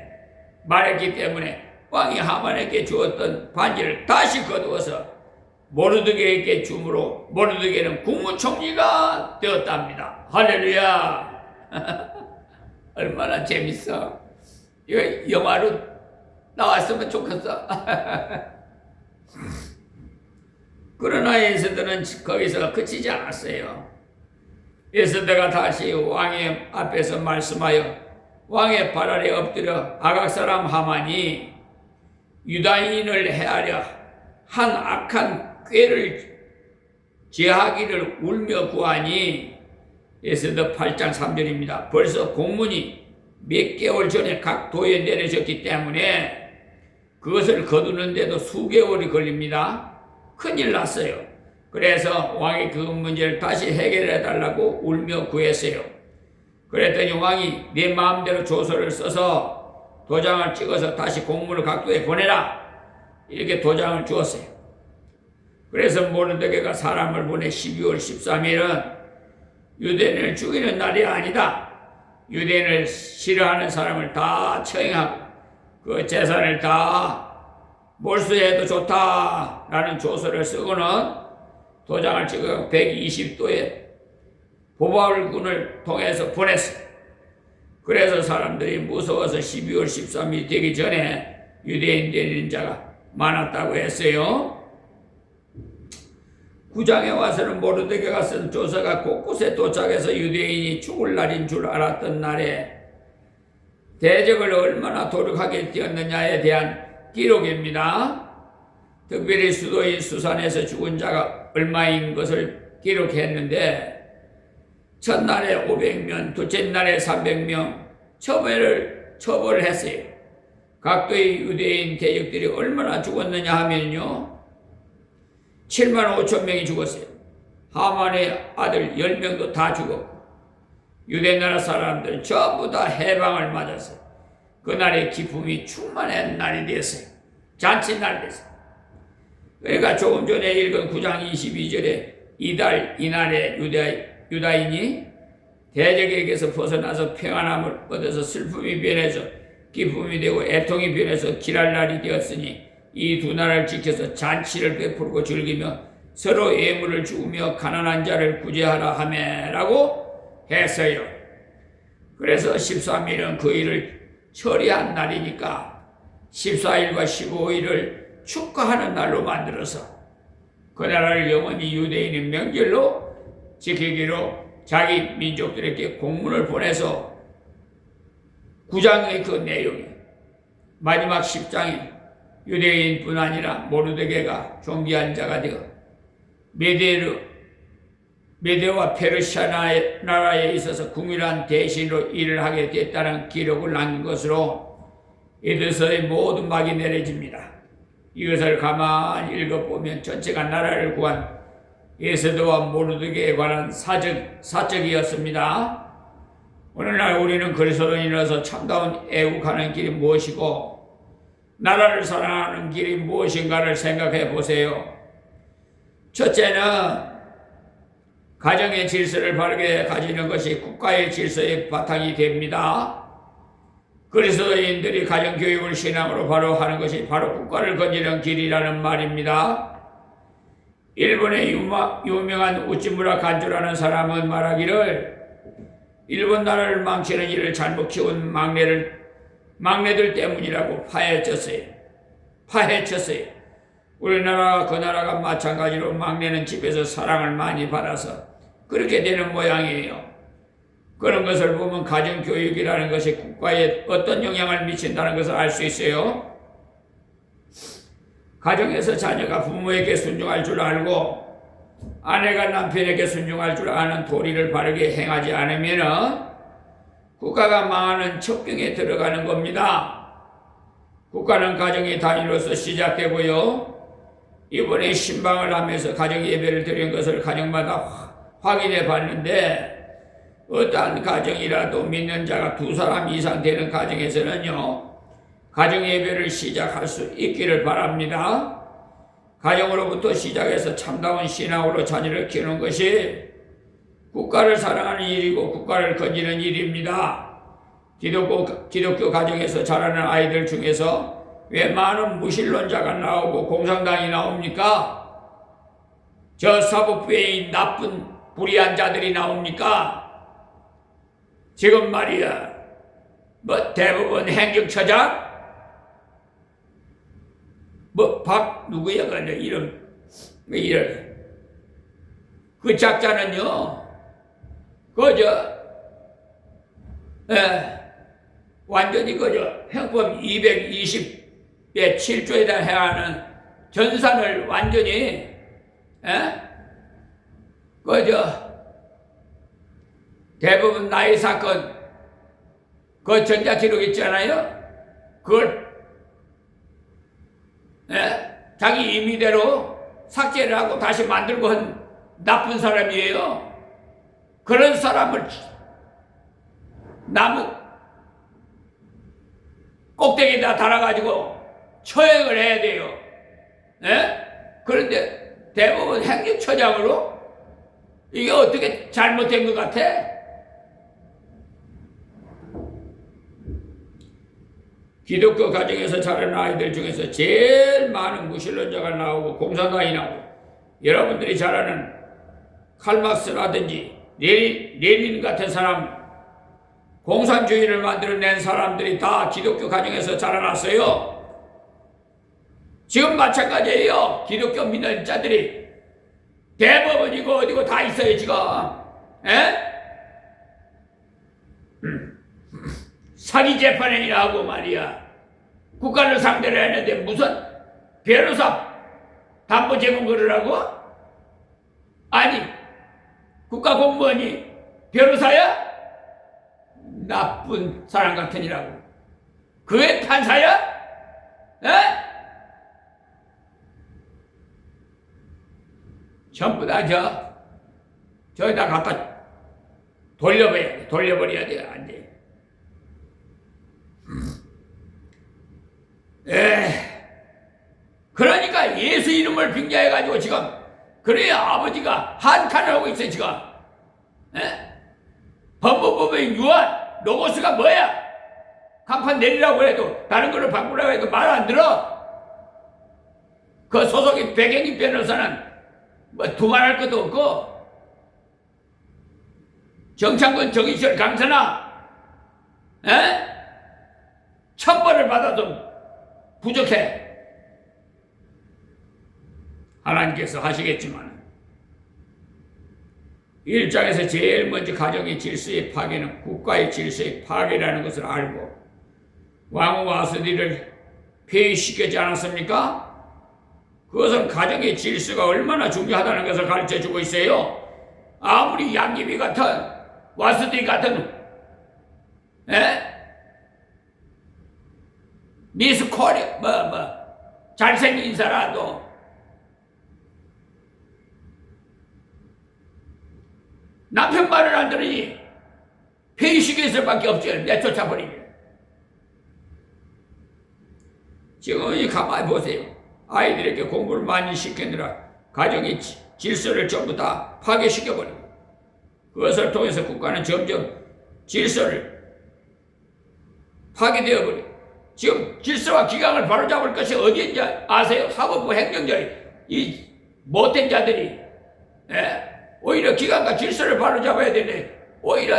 말했기 때문에 왕이 하만에게 주었던 반지를 다시 거두어서 모르드게에게 주므로 모르드게는 국무총리가 되었답니다. 할렐루야. 얼마나 재밌어. 이거 영화로 나왔으면 좋겠어. 그러나 에스더는 거기서 그치지 않았어요. 에스더가 다시 왕의 앞에서 말씀하여 왕의 발 아래 엎드려 아각 사람 하만이 유다인을 해하려 한 악한 꾀를 제하기를 울며 구하니 에스더 8장 3절입니다. 벌써 공문이 몇 개월 전에 각 도에 내려졌기 때문에 그것을 거두는데도 수개월이 걸립니다. 큰일 났어요. 그래서 왕이 그 문제를 다시 해결해 달라고 울며 구했어요. 그랬더니 왕이 내 마음대로 조서를 써서 도장을 찍어서 다시 공문을 각도에 보내라. 이렇게 도장을 주었어요. 그래서 모르드게가 사람을 보내 12월 13일은 유대인을 죽이는 날이 아니다. 유대인을 싫어하는 사람을 다 처형하고 그 재산을 다 몰수해도 좋다라는 조서를 쓰고는 도장을 찍어 120도에 보발군을 통해서 보냈어요. 그래서 사람들이 무서워서 12월 13일 되기 전에 유대인 되는 자가 많았다고 했어요. 9장에 와서는 모르드게가 쓴 조서가 곳곳에 도착해서 유대인이 죽을 날인 줄 알았던 날에 대적을 얼마나 도륙하게 되었느냐에 대한 기록입니다. 특별히 수도인 수산에서 죽은 자가 얼마인 것을 기록했는데 첫날에 500명, 둘째 날에 300명 처벌했어요. 각도의 유대인 대적들이 얼마나 죽었느냐 하면요 7만 5천 명이 죽었어요. 하만의 아들 10명도 다 죽었고 유대 나라 사람들 전부 다 해방을 맞았어요. 그날의 기쁨이 충만한 날이 됐어요. 잔치날이 됐어요. 그러니까 조금 전에 읽은 9장 22절에 이날에 유다인이 대적에게서 벗어나서 평안함을 얻어서 슬픔이 변해서 기쁨이 되고 애통이 변해서 길할 날이 되었으니 이 두 나라를 지켜서 잔치를 베풀고 즐기며 서로 예물을 주우며 가난한 자를 구제하라 하매라고 했어요. 그래서 13일은 그 일을 처리한 날이니까 14일과 15일을 축하하는 날로 만들어서 그 나라를 영원히 유대인의 명절로 지키기로 자기 민족들에게 공문을 보내서 9장의 그 내용이 마지막 10장에 유대인뿐 아니라 모르드게가 존귀한 자가 되어 메대와 페르시아 나라에 있어서 궁일한 대신으로 일을 하게 됐다는 기록을 남긴 것으로 이들서의 모든 막이 내려집니다. 이것을 가만히 읽어보면 전체가 나라를 구한 에스더와 모르드게에 관한 사적이었습니다. 오늘날 우리는 그리스도로 인해서 참다운 애국하는 길이 무엇이고 나라를 사랑하는 길이 무엇인가를 생각해 보세요. 첫째는 가정의 질서를 바르게 가지는 것이 국가의 질서의 바탕이 됩니다. 그리스도인들이 가정교육을 신앙으로 바로 하는 것이 바로 국가를 건지는 길이라는 말입니다. 일본의 유명한 우찌무라 간조라는 사람은 말하기를 일본 나라를 망치는 일을 잘못 키운 막내들 때문이라고 파헤쳤어요. 우리나라와 그 나라가 마찬가지로 막내는 집에서 사랑을 많이 받아서 그렇게 되는 모양이에요. 그런 것을 보면 가정교육이라는 것이 국가에 어떤 영향을 미친다는 것을 알 수 있어요. 가정에서 자녀가 부모에게 순종할 줄 알고 아내가 남편에게 순종할 줄 아는 도리를 바르게 행하지 않으면 국가가 망하는 첩경에 들어가는 겁니다. 국가는 가정의 단위로서 시작되고요. 이번에 신방을 하면서 가정 예배를 드린 것을 가정마다 확인해 봤는데 어떠한 가정이라도 믿는 자가 2사람 이상 되는 가정에서는요 가정 예배를 시작할 수 있기를 바랍니다. 가정으로부터 시작해서 참다운 신앙으로 자녀를 키우는 것이 국가를 사랑하는 일이고 국가를 건지는 일입니다. 기독교 가정에서 자라는 아이들 중에서 왜 많은 무신론자가 나오고 공산당이 나옵니까? 저 사법부의 나쁜 불의한 자들이 나옵니까? 지금 말이야 대법원 행정처장 누구야 그 이름 그 작자는요 완전히 형법 220의 7조에 해당하는 전산을 완전히 대부분 나이 사건 그 전자기록 있잖아요. 그걸 자기 임의대로 삭제를 하고 다시 만들고 한 나쁜 사람이에요. 그런 사람을 나무 꼭대기에다 달아가지고 처형을 해야 돼요. 그런데 대법원 행정처장으로 이게 어떻게 잘못된 것 같아? 기독교 가정에서 자라는 아이들 중에서 제일 많은 무신론자가 나오고 공산당이 나오고 여러분들이 잘 아는 칼막스라든지 레닌 같은 사람 공산주의를 만들어낸 사람들이 다 기독교 가정에서 자라났어요. 지금 마찬가지예요. 기독교 믿는 자들이 대법원이고 어디고 다 있어요 지금. 사기 재판이라 하고 말이야. 국가를 상대로 했는데 무슨 변호사 담보 제공 걸으라고? 아니, 국가 공무원이 변호사야? 나쁜 사람 같으니라고. 그게 판사야? 에? 전부 다 저기다 갖다 돌려버려야 돼. 안 돼. 그러니까 예수 이름을 빙자해가지고 지금 그래야 아버지가 한탄을 하고 있어요 지금. 법무법의 유한 로고스가 뭐야? 간판 내리라고 해도 다른 거를 바꾸라고 해도 말 안 들어. 그 소속인 백영희 변호사는 뭐 두말할 것도 없고, 정창근 정의실 강사나 천벌을 받아도 부족해. 하나님께서 하시겠지만 1장에서 제일 먼저 가정의 질서의 파괴는 국가의 질서의 파괴라는 것을 알고 왕후와 아수디를 폐위시키지 않았습니까? 그것은 가정의 질서가 얼마나 중요하다는 것을 가르쳐주고 있어요. 아무리 양귀비 같은 와수디 같은 미스 코리아 잘생긴 인사라도 남편 말을 안 들으니 폐위시킬 수밖에 없죠. 내쫓아버리면. 지금 가만히 보세요. 아이들에게 공부를 많이 시키느라 가정의 질서를 전부 다 파괴시켜버리고, 그것을 통해서 국가는 점점 질서를 파괴되어버리고, 지금 질서와 기강을 바로잡을 것이 어디인지 아세요? 사법부 행정처리 이 못된 자들이 오히려 기강과 질서를 바로잡아야 되는데 오히려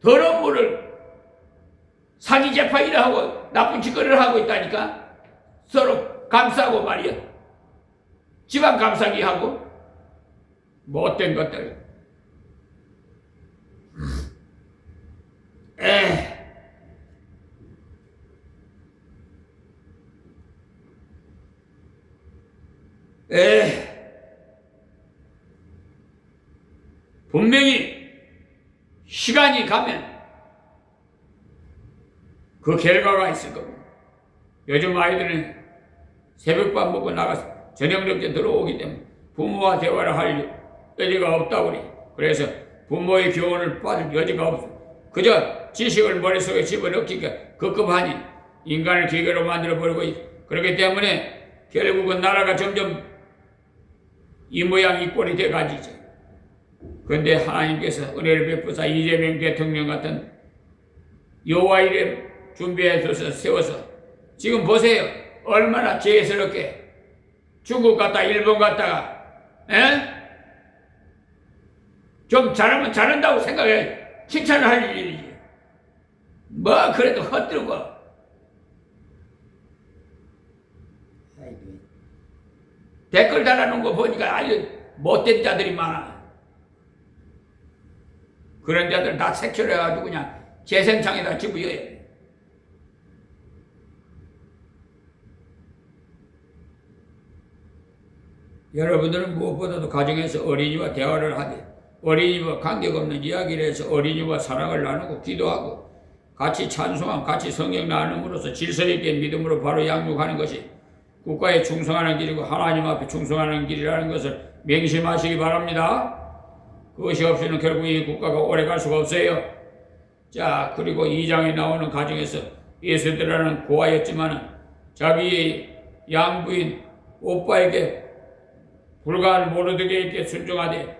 더러운 물을 사기 재판이라 하고 나쁜 짓거리를 하고 있다니까. 서로 감싸고 말이야. 집안 감싸기 하고 못된 것들. 분명히 시간이 가면 그 결과가 있을 겁니다. 요즘 아이들은 새벽밥 먹고 나가서 저녁 늦게 들어오기 때문에 부모와 대화를 할 여지가 없다고 그래. 그래서 부모의 교훈을 받을 여지가 없어. 그저 지식을 머릿속에 집어넣기가 급급하니 인간을 기계로 만들어버리고 있어. 그렇기 때문에 결국은 나라가 점점 이 모양 이 꼴이 돼가지죠. 그런데 하나님께서 은혜를 베푸사 이재명 대통령 같은 여호와 이름 준비해서 세워서 지금 보세요. 얼마나 죄스럽게 중국 갔다 일본 갔다가 좀 잘하면 잘한다고 생각해 칭찬을 할 일이지. 뭐 그래도 헛들고. 댓글 달아놓은 거 보니까 아주 못된 자들이 많아. 그런 자들 다 색출해가지고 그냥 재생창에다 집어넣어야 돼. 여러분들은 무엇보다도 가정에서 어린이와 대화를 하되 어린이와 관계없는 이야기를 해서 어린이와 사랑을 나누고 기도하고 같이 찬송하고 같이 성경 나눔으로써 질서 있게 믿음으로 바로 양육하는 것이 국가에 충성하는 길이고 하나님 앞에 충성하는 길이라는 것을 명심하시기 바랍니다. 그것이 없이는 결국 이 국가가 오래갈 수가 없어요. 자, 그리고 2장에 나오는 가정에서 예수들라는 고아였지만 자기의 양부인 오빠에게 불가한 모르드게에게 순종하되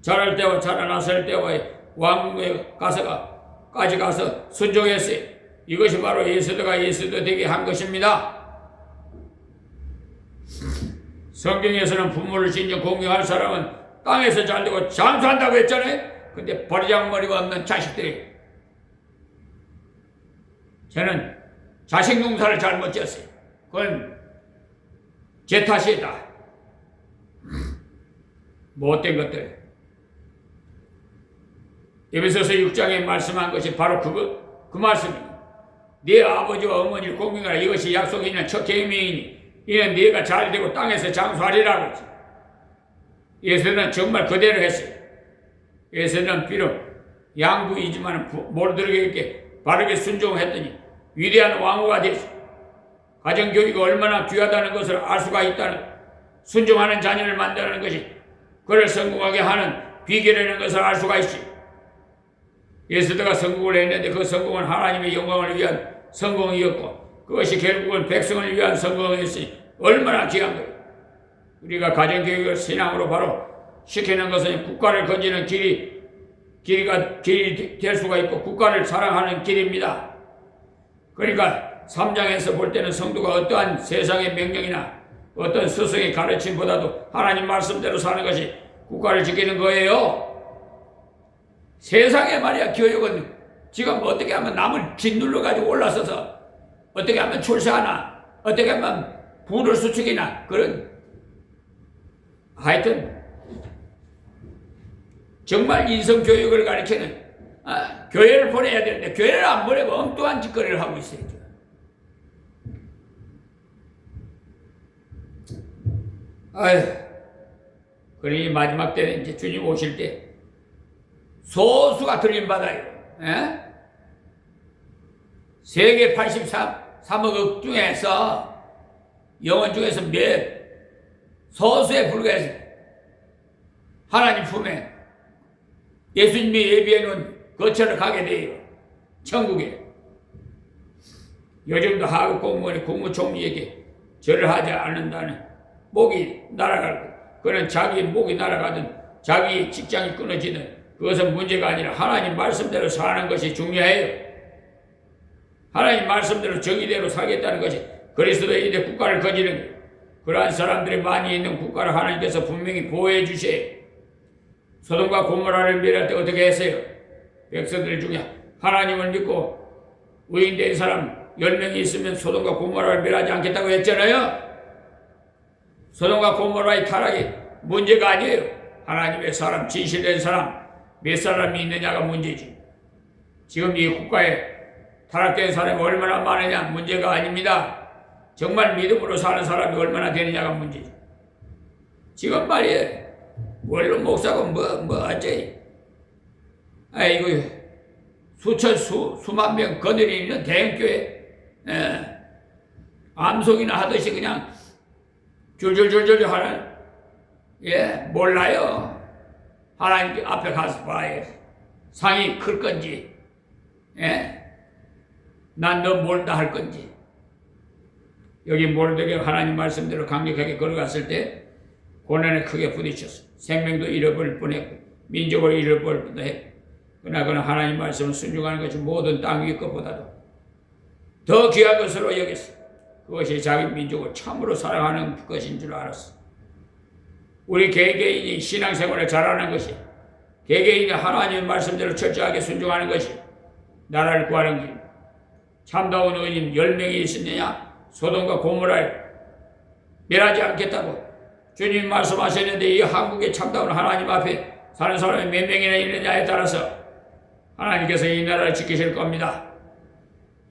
자랄 때와 자라났을 때와 왕궁에 까지 가서 순종했어요. 이것이 바로 예수도가 예수도 되게 한 것입니다. 성경에서는 부모를 진정 공경할 사람은 땅에서 잘되고 장수한다고 했잖아요. 근데 버리장머리가 없는 자식들이 저는 자식 농사를 잘못 지었어요. 그건 제 탓이다. 못된 것들. 에베소서 6장에 말씀한 것이 바로 그 말씀이에요. 네 아버지와 어머니를 공경하라. 이것이 약속이 있는 첫 계명이니 이는 네가 잘되고 땅에서 장수하리라고 했지. 예수는 정말 그대로 했어요. 예수는 비록 양부이지만 모르드에게 바르게 순종했더니 위대한 왕후가 됐어요. 가정교육이 얼마나 귀하다는 것을 알 수가 있다는, 순종하는 자녀를 만드는 것이 그를 성공하게 하는 비결이라는 것을 알 수가 있어요. 예수가 성공을 했는데 그 성공은 하나님의 영광을 위한 성공이었고 그것이 결국은 백성을 위한 성공이었으니 얼마나 귀한 거예요. 우리가 가정교육을 신앙으로 바로 시키는 것은 국가를 건지는 길이 될 수가 있고 국가를 사랑하는 길입니다. 그러니까 3장에서 볼 때는 성도가 어떠한 세상의 명령이나 어떤 스승의 가르침보다도 하나님 말씀대로 사는 것이 국가를 지키는 거예요. 세상에 말이야 교육은 지금 어떻게 하면 남을 짓눌러가지고 올라서서 어떻게 하면 출세하나 어떻게 하면 부를 수축이나 그런, 하여튼 정말 인성교육을 가르치는 교회를 보내야 되는데 교회를 안 보내고 엉뚱한 짓거리를 하고 있어요. 아휴, 그러니 마지막 때는 이제 주님 오실 때 소수가 들림받아요. 세계 83억 중에서 영혼 중에서 몇 소수에 불과해서 하나님 품에 예수님이 예비해 놓은 거처를 가게 돼요. 천국에. 요즘도 하급 공무원이 국무총리에게 절을 하지 않는다는 목이 날아갈 것. 그는 자기 목이 날아가든 자기 직장이 끊어지든 그것은 문제가 아니라 하나님 말씀대로 사는 것이 중요해요. 하나님 말씀대로 정의대로 살겠다는 것이 그리스도인의 국가를 거지는 거예요. 그러한 사람들이 많이 있는 국가를 하나님께서 분명히 보호해 주셔요. 소돔과 고모라를 멸할 때 어떻게 했어요? 백성들 중에 하나님을 믿고 의인된 사람 10명이 있으면 소돔과 고모라를 멸하지 않겠다고 했잖아요. 소돔과 고모라의 타락이 문제가 아니에요. 하나님의 사람, 진실된 사람 몇 사람이 있느냐가 문제지. 지금 이 국가에 타락된 사람이 얼마나 많으냐 문제가 아닙니다. 정말 믿음으로 사는 사람이 얼마나 되느냐가 문제지. 지금 말이에요. 원로 목사가 뭐 어째 아이고 수만 명 거느리 있는 대형교회 암송이나 하듯이 그냥 줄줄줄줄 하는, 몰라요. 하나님 앞에 가서 봐요. 상이 클 건지, 난 너 몰다 할 건지. 여기 모르드게가 하나님 말씀대로 강력하게 걸어갔을 때 고난에 크게 부딪혔어. 생명도 잃어버릴 뻔했고 민족을 잃어버릴 뻔도 했고 그러나 하나님 말씀을 순종하는 것이 모든 땅 위 것보다도 더 귀한 것으로 여겼어. 그것이 자기 민족을 참으로 사랑하는 것인 줄 알았어. 우리 개개인이 신앙생활을 잘하는 것이, 개개인이 하나님의 말씀대로 철저하게 순종하는 것이 나라를 구하는 길. 참다운 의인 10명이 있었느냐? 소돔과 고모라를 멸하지 않겠다고 주님 말씀하셨는데 이 한국의 참다운 하나님 앞에 사는 사람이 몇 명이나 있느냐에 따라서 하나님께서 이 나라를 지키실 겁니다.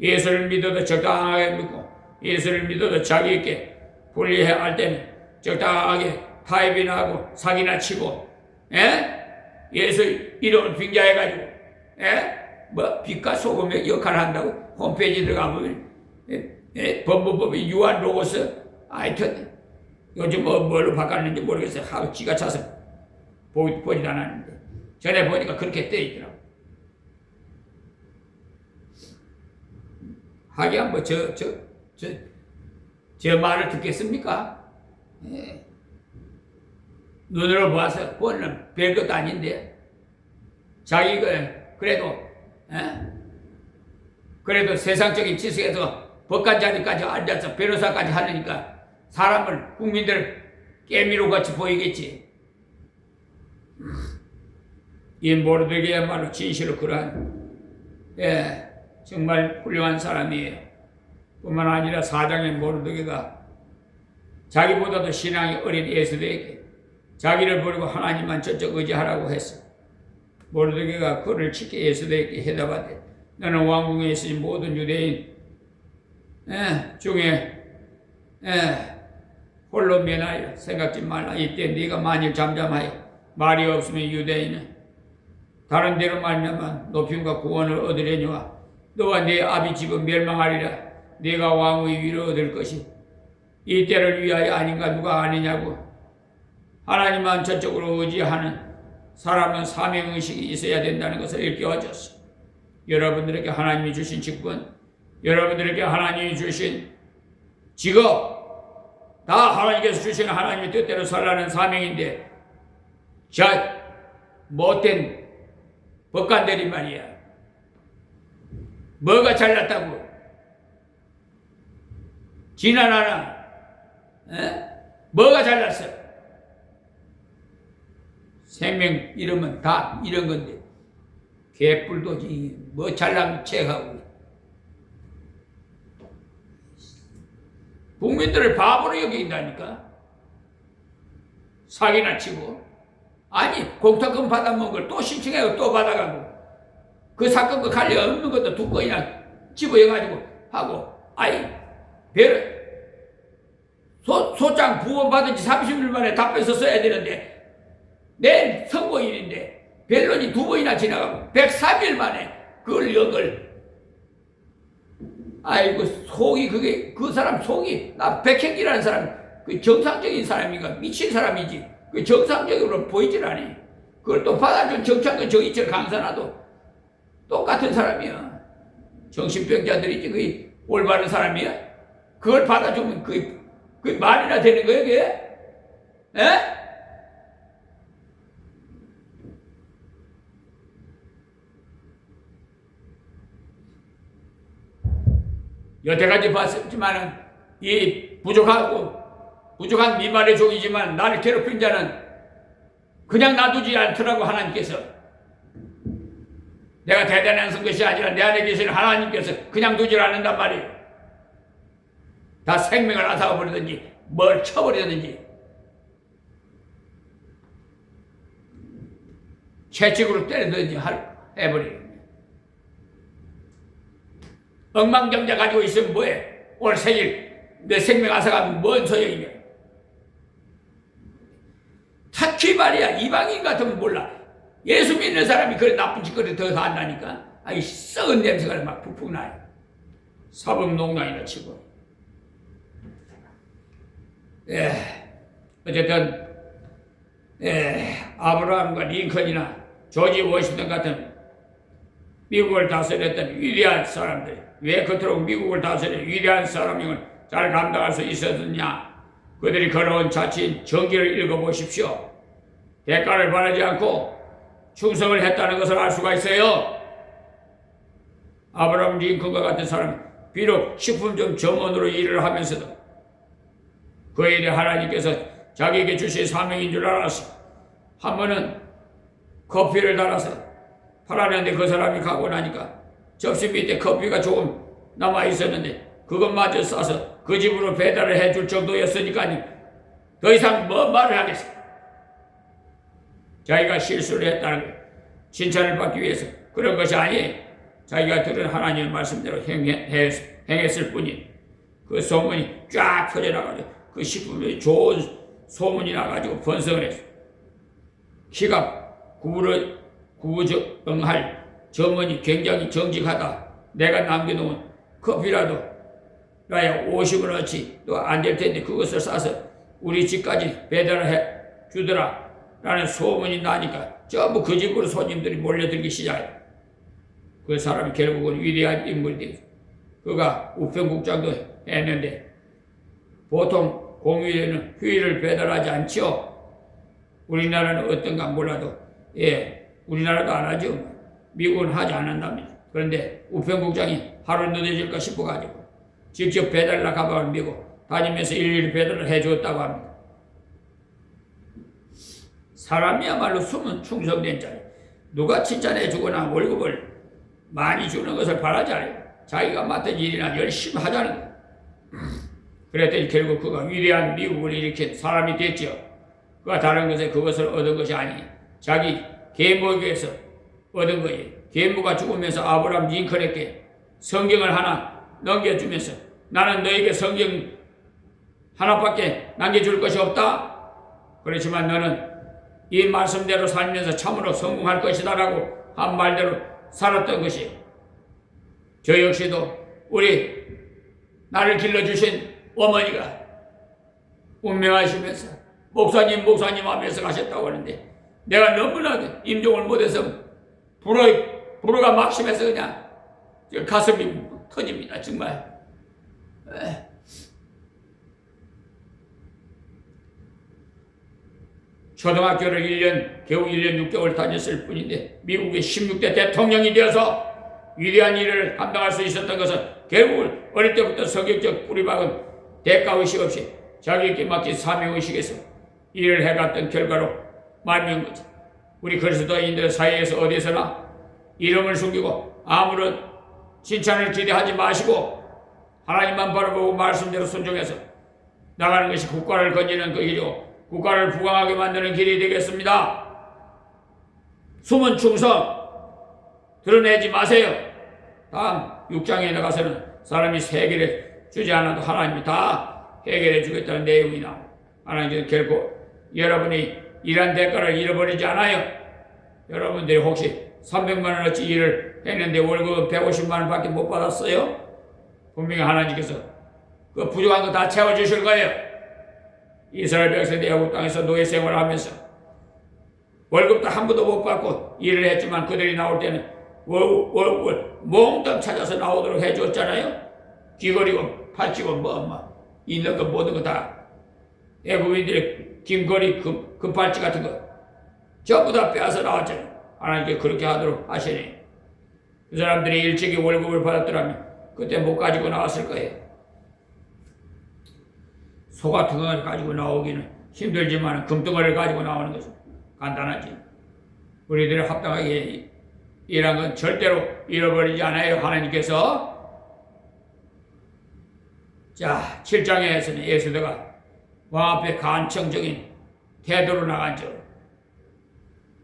예수를 믿어도 적당하게 믿고 예수를 믿어도 자기에게 불리할 때는 적당하게 타협이나 하고 사기나 치고 예수 이름을 빙자해가지고 뭐 빛과 소금의 역할을 한다고 홈페이지 들어가면 법무법의 유한 로고스 하여튼 요즘 뭘로 바꿨는지 모르겠어요. 하고 지가 차서 보지도 않았는데 전에 보니까 그렇게 떼 있더라고. 하기야 뭐 저 말을 듣겠습니까? 눈으로 봐서 보는 별것도 아닌데 자기가 그래도 세상적인 지식에서 법관 자리까지 앉아서 변호사까지 하려니까 사람을 국민들을 깨미로 같이 보이겠지. 이 모르드게야말로 진실로 그러한 정말 훌륭한 사람이에요. 뿐만 아니라 4장의 모르드게가 자기보다도 신앙이 어린 에스더에게 자기를 버리고 하나님만 전적 의지하라고 했어. 모르드게가 그를 치켜 에스더에게 해답하되 너는 왕궁에 있으신 모든 유대인 중에 홀로 면하여 생각지 말라. 이때 네가 만일 잠잠하여 말이 없으면 유대인은 다른 데로 말미암아 높임과 구원을 얻으려니와 너와 네 아비 집은 멸망하리라. 네가 왕의 위를 얻을 것이 이 때를 위하여 아닌가 누가 아니냐고. 하나님만 전적으로 의지하는 사람은 사명의식이 있어야 된다는 것을 일깨워줬어. 여러분들에게 하나님이 주신 직분, 여러분들에게 하나님이 주신 직업, 다 하나님께서 주신 하나님의 뜻대로 살라는 사명인데 못된 법관들이 말이야. 뭐가 잘났다고? 지난 하나 뭐가 잘났어? 생명 이름은 다 이런 건데 개뿔도지 뭐 잘난 체하고 국민들을 바보로 여긴다니까. 사기나 치고 아니 공탁금 받아먹은 걸 또 신청해서 또 받아가고 그 사건과 관련 없는 것도 두 건이나 집어여가지고 하고 아이 소장 부원 받은 지 30일 만에 답변서 써야 되는데 내일 선고일인데 변론이 2번이나 지나가고 103일 만에 그걸 역을 아이고 속이 그게 그 사람 속이 나 백행기라는 사람 그 정상적인 사람인가 미친 사람이지 그 정상적으로 보이질 않아. 그걸 또 받아준 정창근 정의철 강사나도 똑같은 사람이야. 정신병자들이지 그게 올바른 사람이야. 그걸 받아주면 그게 말이나 되는 거야 그게? 에? 여태까지 봤었지만은 이 부족한 미말의 종이지만 나를 괴롭힌 자는 그냥 놔두지 않더라고. 하나님께서 내가 대단한 것이 아니라 내 안에 계신 하나님께서 그냥 두질 않는단 말이에요. 다 생명을 앗아가 버리든지 뭘 쳐버리든지 채찍으로 때리든지 해버려요. 엉망정자 가지고 있으면 뭐해? 오늘 생일 내 생명 앗아가면 뭔 소용이냐? 특히 말이야 이방인 같으면 몰라. 예수 믿는 사람이 그런 나쁜 짓거리 더 한다니까. 아이 썩은 냄새가 막 푹푹 나요. 사법농단이나 치고. 어쨌든 아브라함과 링컨이나 조지 워싱턴 같은 미국을 다스렸던 위대한 사람들, 왜 그토록 미국을 다스린 위대한 사람임을 잘 감당할 수 있었느냐? 그들이 걸어온 자치인 정기를 읽어보십시오. 대가를 바라지 않고 충성을 했다는 것을 알 수가 있어요. 아브라함 링컨과 같은 사람, 비록 식품점 점원으로 일을 하면서도 그 일에 하나님께서 자기에게 주신 사명인 줄 알았어. 한 번은 커피를 달아서 팔았는데 그 사람이 가고 나니까 접시 밑에 커피가 조금 남아 있었는데 그것마저 싸서 그 집으로 배달을 해줄 정도였으니까 더 이상 뭐 말을 하겠어. 자기가 실수를 했다는 걸 칭찬을 받기 위해서 그런 것이 아니에요. 자기가 들은 하나님의 말씀대로 행했을 뿐이 그 소문이 쫙 퍼져나가지고 그 식품이 좋은 소문이 나가지고 번성을 했어. 키가 구부정할 점원이 굉장히 정직하다. 내가 남겨놓은 커피라도 나야 50원어치 또 안 될 텐데 그것을 싸서 우리 집까지 배달을 해 주더라 라는 소문이 나니까 전부 그 집으로 손님들이 몰려들기 시작해. 그 사람이 결국은 위대한 인물이 되었어. 그가 우편국장도 했는데 보통 공휴일에는 휴일을 배달하지 않죠. 우리나라는 어떤가 몰라도 우리나라도 안 하죠. 미국은 하지 않는답니다. 그런데 우편국장이 하루 늦어질까 싶어가지고 직접 배달을 가방을 메고 다니면서 일일이 배달을 해줬다고 합니다. 사람이야말로 숨은 충성된 자예요. 누가 칭찬해주거나 월급을 많이 주는 것을 바라지 않아요. 자기가 맡은 일이나 열심히 하자는 거예요. 그랬더니 결국 그가 위대한 미국을 일으킨 사람이 됐죠. 그가 다른 것에 그것을 얻은 것이 아니 자기 계목에서 얻은 거예요. 계무가 죽으면서 아브라함 링컨에게 성경을 하나 넘겨주면서 나는 너에게 성경 하나밖에 남겨줄 것이 없다. 그렇지만 너는 이 말씀대로 살면서 참으로 성공할 것이다 라고 한 말대로 살았던 것이 저 역시도 우리 나를 길러주신 어머니가 운명하시면서 목사님 하면서 가셨다고 하는데 내가 너무나 임종을 못해서 불어가 막심해서 그냥 가슴이 터집니다. 정말. 초등학교를 겨우 1년 6개월 다녔을 뿐인데 미국의 16대 대통령이 되어서 위대한 일을 감당할 수 있었던 것은 결국은 어릴 때부터 성격적 뿌리박은 대가의식 없이 자기에게 맡긴 사명의식에서 일을 해갔던 결과로 말미암은 거지. 우리 그리스도인들 사이에서 어디서나 이름을 숨기고 아무런 칭찬을 기대하지 마시고 하나님만 바라보고 말씀대로 순종해서 나가는 것이 국가를 건지는 그 길이고 국가를 부강하게 만드는 길이 되겠습니다. 숨은 충성 드러내지 마세요. 다음 6장에 나가서는 사람이 해결해 주지 않아도 하나님이 다 해결해 주겠다는 내용이 나옵니다. 하나님께서 결코 여러분이 일한 대가를 잃어버리지 않아요. 여러분들이 혹시 300만 원어치 일을 했는데 월급 150만 원밖에 못 받았어요? 분명히 하나님께서 그 부족한 거 다 채워주실 거예요. 이스라엘 백성들이 애굽 땅에서 노예 생활을 하면서 월급도 한 번도 못 받고 일을 했지만 그들이 나올 때는 몽땅 찾아서 나오도록 해줬잖아요. 귀걸이고 팔찌고 있는 거 모든 거 다 애굽인들의 긴거리 금팔찌 같은 거 전부 다 빼앗아 나왔잖아요. 하나님께 그렇게 하도록 하시네. 그 사람들이 일찍이 월급을 받았더라면 그때 못 가지고 나왔을 거예요. 소 같은 걸 가지고 나오기는 힘들지만 금덩어리를 가지고 나오는 것은 간단하지. 우리들이 합당하게 일한 건 절대로 잃어버리지 않아요. 하나님께서. 자, 7장에서는 예수대가 왕 앞에 간청적인 태도로 나간 적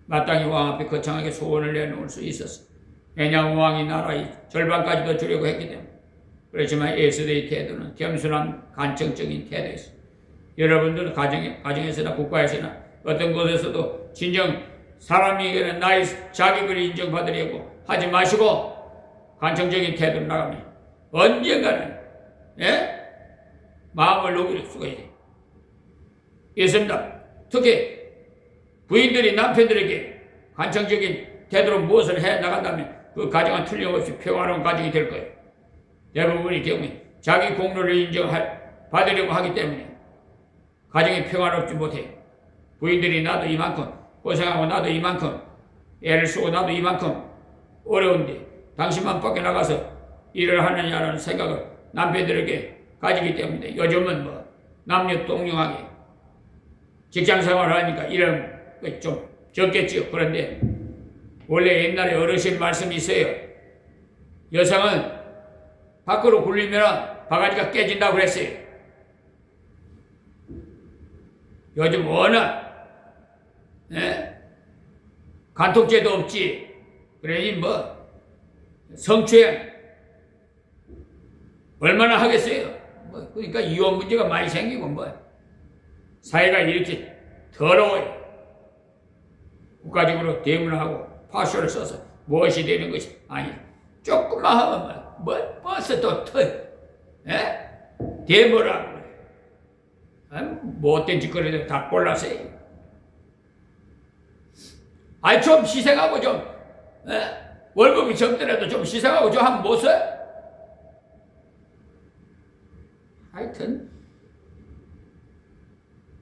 마땅히 왕 앞에 거창하게 소원을 내놓을 수 있었어. 왜냐하면 왕이 나라의 절반까지도 주려고 했기 때문에. 그렇지만 예수대의 태도는 겸손한 간청적인 태도였어. 여러분들 가정에서나 국가에서나 어떤 곳에서도 진정 사람에게는 나의 자격을 인정받으려고 하지 마시고 간청적인 태도로 나가면 언젠가는 마음을 녹일 수가 있어요. 있습니다. 특히 부인들이 남편들에게 간청적인 태도로 무엇을 해 나간다면 그 가정은 틀림없이 평화로운 가정이 될 거예요. 대부분의 경우에 자기 공로를 받으려고 하기 때문에 가정이 평화롭지 못해요. 부인들이 나도 이만큼 고생하고 나도 이만큼 애를 쓰고 나도 이만큼 어려운데 당신만 밖에 나가서 일을 하느냐는 생각을 남편들에게 가지기 때문에 요즘은 남녀 동용하게 직장생활을 하니까 이런 좀 적겠지요. 그런데 원래 옛날에 어르신 말씀이 있어요. 여성은 밖으로 굴리면 바가지가 깨진다고 그랬어요. 요즘 워낙 간통죄도 없지. 그러니 성추행 얼마나 하겠어요. 그러니까 이혼 문제가 많이 생기고 사회가 이렇게 더러워요. 국가적으로 대문을 하고 파쇼를 써서 무엇이 되는 것이 아니. 조금만 하면 벌써 또 대모라고 그래. 못된 짓거리들 다 골라서요. 아니 좀 희생하고 좀 월급이 적더라도 좀 희생하고 좀 하면 못 써? 하여튼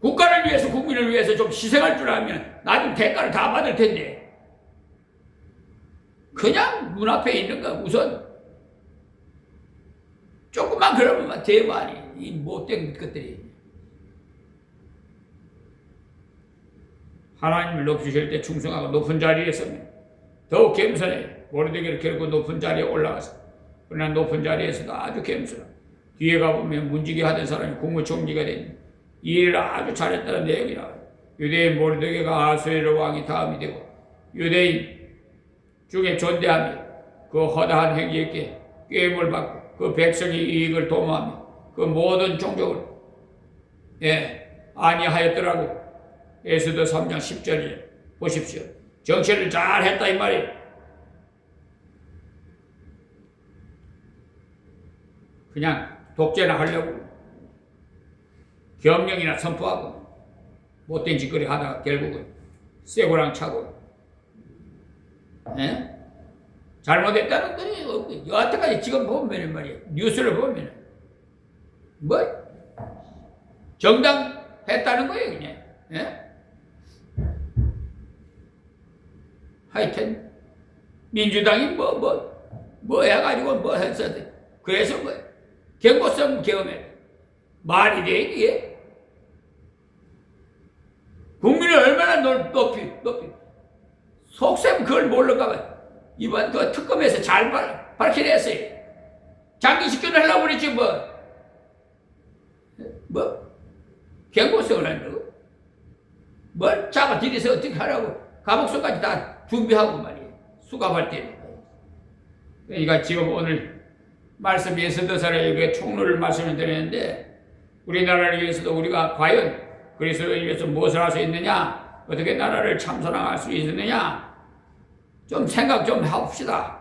국가를 위해서 국민을 위해서 좀 희생할 줄 알면 나중 대가를 다 받을 텐데 그냥 눈앞에 있는 거 우선 조금만 그러면 대만이 이 못된 것들이 하나님을 높이실 때 충성하고 높은 자리에 서면 더욱 겸손해. 모르되기를 결국 높은 자리에 올라가서 그러나 높은 자리에서도 아주 겸손하고 뒤에 가보면 문지기 하던 사람이 국무총리가 된 이 일을 아주 잘했다는 내용이 나와요. 유대인 모르드게가 아수에르 왕이 다음이 되고 유대인 중에 존대하며 그 허다한 행위에게 꾀임을 받고 그 백성의 이익을 도모하며 그 모든 종족을 아니하였더라고. 에스더 3장 10절에 보십시오. 정치를 잘 했다 이 말이에요. 그냥 독재나 하려고 겸령이나 선포하고 못된 짓거리 하다가 결국은 쇠고랑 차고 잘못했다는 거니 여하튼까지 지금 보면 말이야 뉴스를 보면 뭐 정당했다는 거예요 그냥. 하여튼 민주당이 뭐 해가지고 뭐 했었대. 그래서 뭐 경고성 계엄에 말이 돼 이게. 국민을 얼마나 높이 속셈 그걸 모르까봐 이번 그 특검에서 잘 밝혀냈어요. 장기집권을 하려고 그랬지 뭐 경고성을 한다고 뭘 잡아들여서 어떻게 하라고 감옥서까지 다 준비하고 말이에요. 수갑할 때. 그러니까 지금 오늘 말씀 에스더서에 총론을 말씀을 드리는데 우리나라를 위해서도 우리가 과연 그리스도를 위해서 무엇을 할 수 있느냐, 어떻게 나라를 참선할 수 있느냐 좀 생각 좀 해봅시다.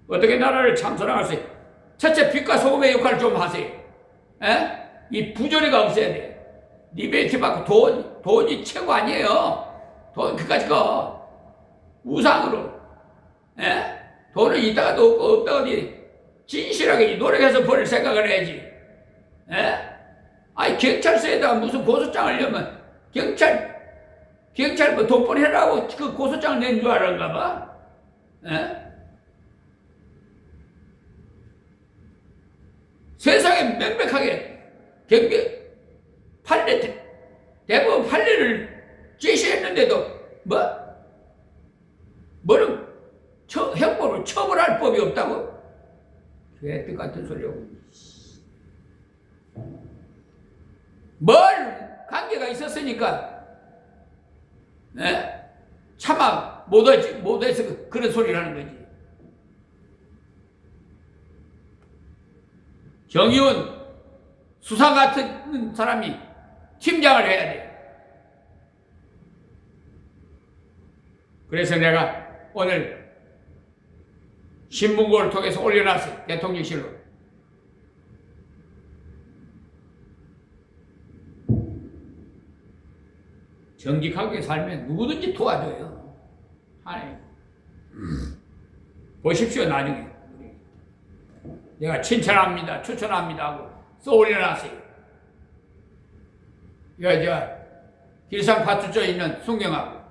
어떻게 나라를 참선할 수 있느냐. 첫째 빛과 소금의 역할을 좀 하세요. 이 부조리가 없어야 돼. 리베이트 받고 돈이 최고 아니에요. 돈 그까짓 거 우상으로 돈을 있다가도 없고 없다가 진실하게 노력해서 벌 생각을 해야지. 아니 경찰서에다가 무슨 고소장을 내면 경찰 뭐 돈벌이 해라고 그 고소장을 낸 줄 알았나 봐. 세상에 명백하게 대법원 판례를 제시했는데도 뭐는 형법을 처벌할 법이 없다고? 개떡 같은 소리하고. 뭘 관계가 있었으니까 차마 못해서 그런 소리를 하는 거지. 정의원 수사 같은 사람이 팀장을 해야 돼. 그래서 내가 오늘 신문고를 통해서 올려놨어요. 대통령실로. 정직하게 살면 누구든지 도와줘요. 하나님. 보십시오 나중에. 내가 칭찬합니다. 추천합니다 하고 써 올려놨어요. 길상 파출소에 있는 순경하고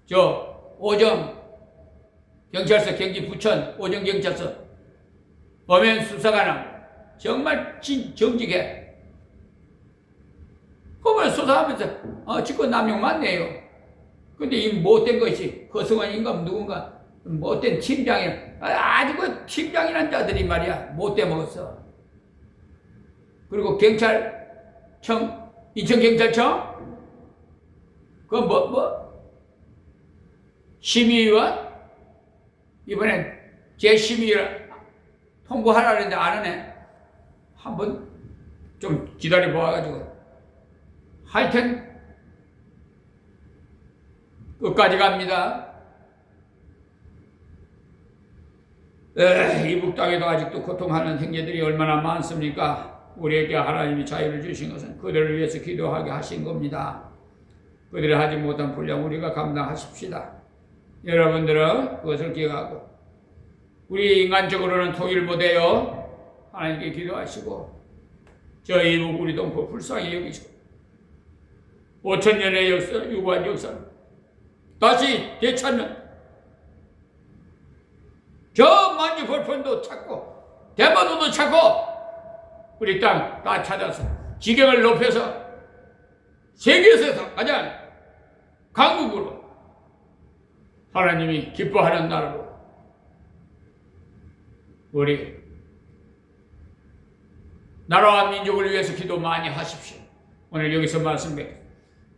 저 오정 경찰서 경기 부천 오정 경찰서 범행 수사관하고 정말 정직해. 그걸 수사하면서 직권남용 맞네요. 근데 이 못된 것이 허승환인가 누군가 못된 팀장이라 아주 그 팀장이란 자들이 말이야 못돼 먹었어. 그리고 경찰청 인천경찰청 그 심의위원 이번엔 재심의를 통보하라는데 안 하네. 한번 좀 기다려 보아가지고 하여튼 끝까지 갑니다. 이북 땅에도 아직도 고통하는 형제들이 얼마나 많습니까? 우리에게 하나님이 자유를 주신 것은 그들을 위해서 기도하게 하신 겁니다. 그들이 하지 못한 분량 우리가 감당하십시다. 여러분들은 그것을 기억하고 우리 인간적으로는 통일 못해요. 하나님께 기도하시고 저 이북 우리 동포 불쌍히 여기시고 5,000년의 역사, 유구한 역사를 다시 되찾는 저 만주 벌판도 찾고 대마도도 찾고 우리 땅 다 찾아서 지경을 높여서 세계에서 가장 강국으로 하나님이 기뻐하는 나라로 우리 나라와 민족을 위해서 기도 많이 하십시오. 오늘 여기서 말씀드립니다.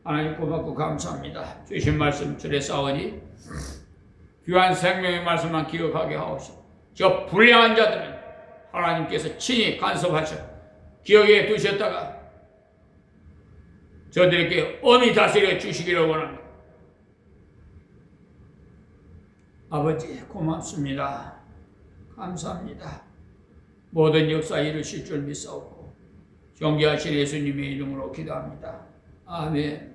하나님 고맙고 감사합니다. 주신 말씀 줄에 싸우니 귀한 생명의 말씀만 기억하게 하옵시고 저 불량한 자들은 하나님께서 친히 간섭하셔 기억에 두셨다가 저들에게 엄히 다스려 주시기를 원합니다. 아버지 고맙습니다. 감사합니다. 모든 역사 이루실 줄 믿사옵고 존귀하신 예수님의 이름으로 기도합니다. 아멘.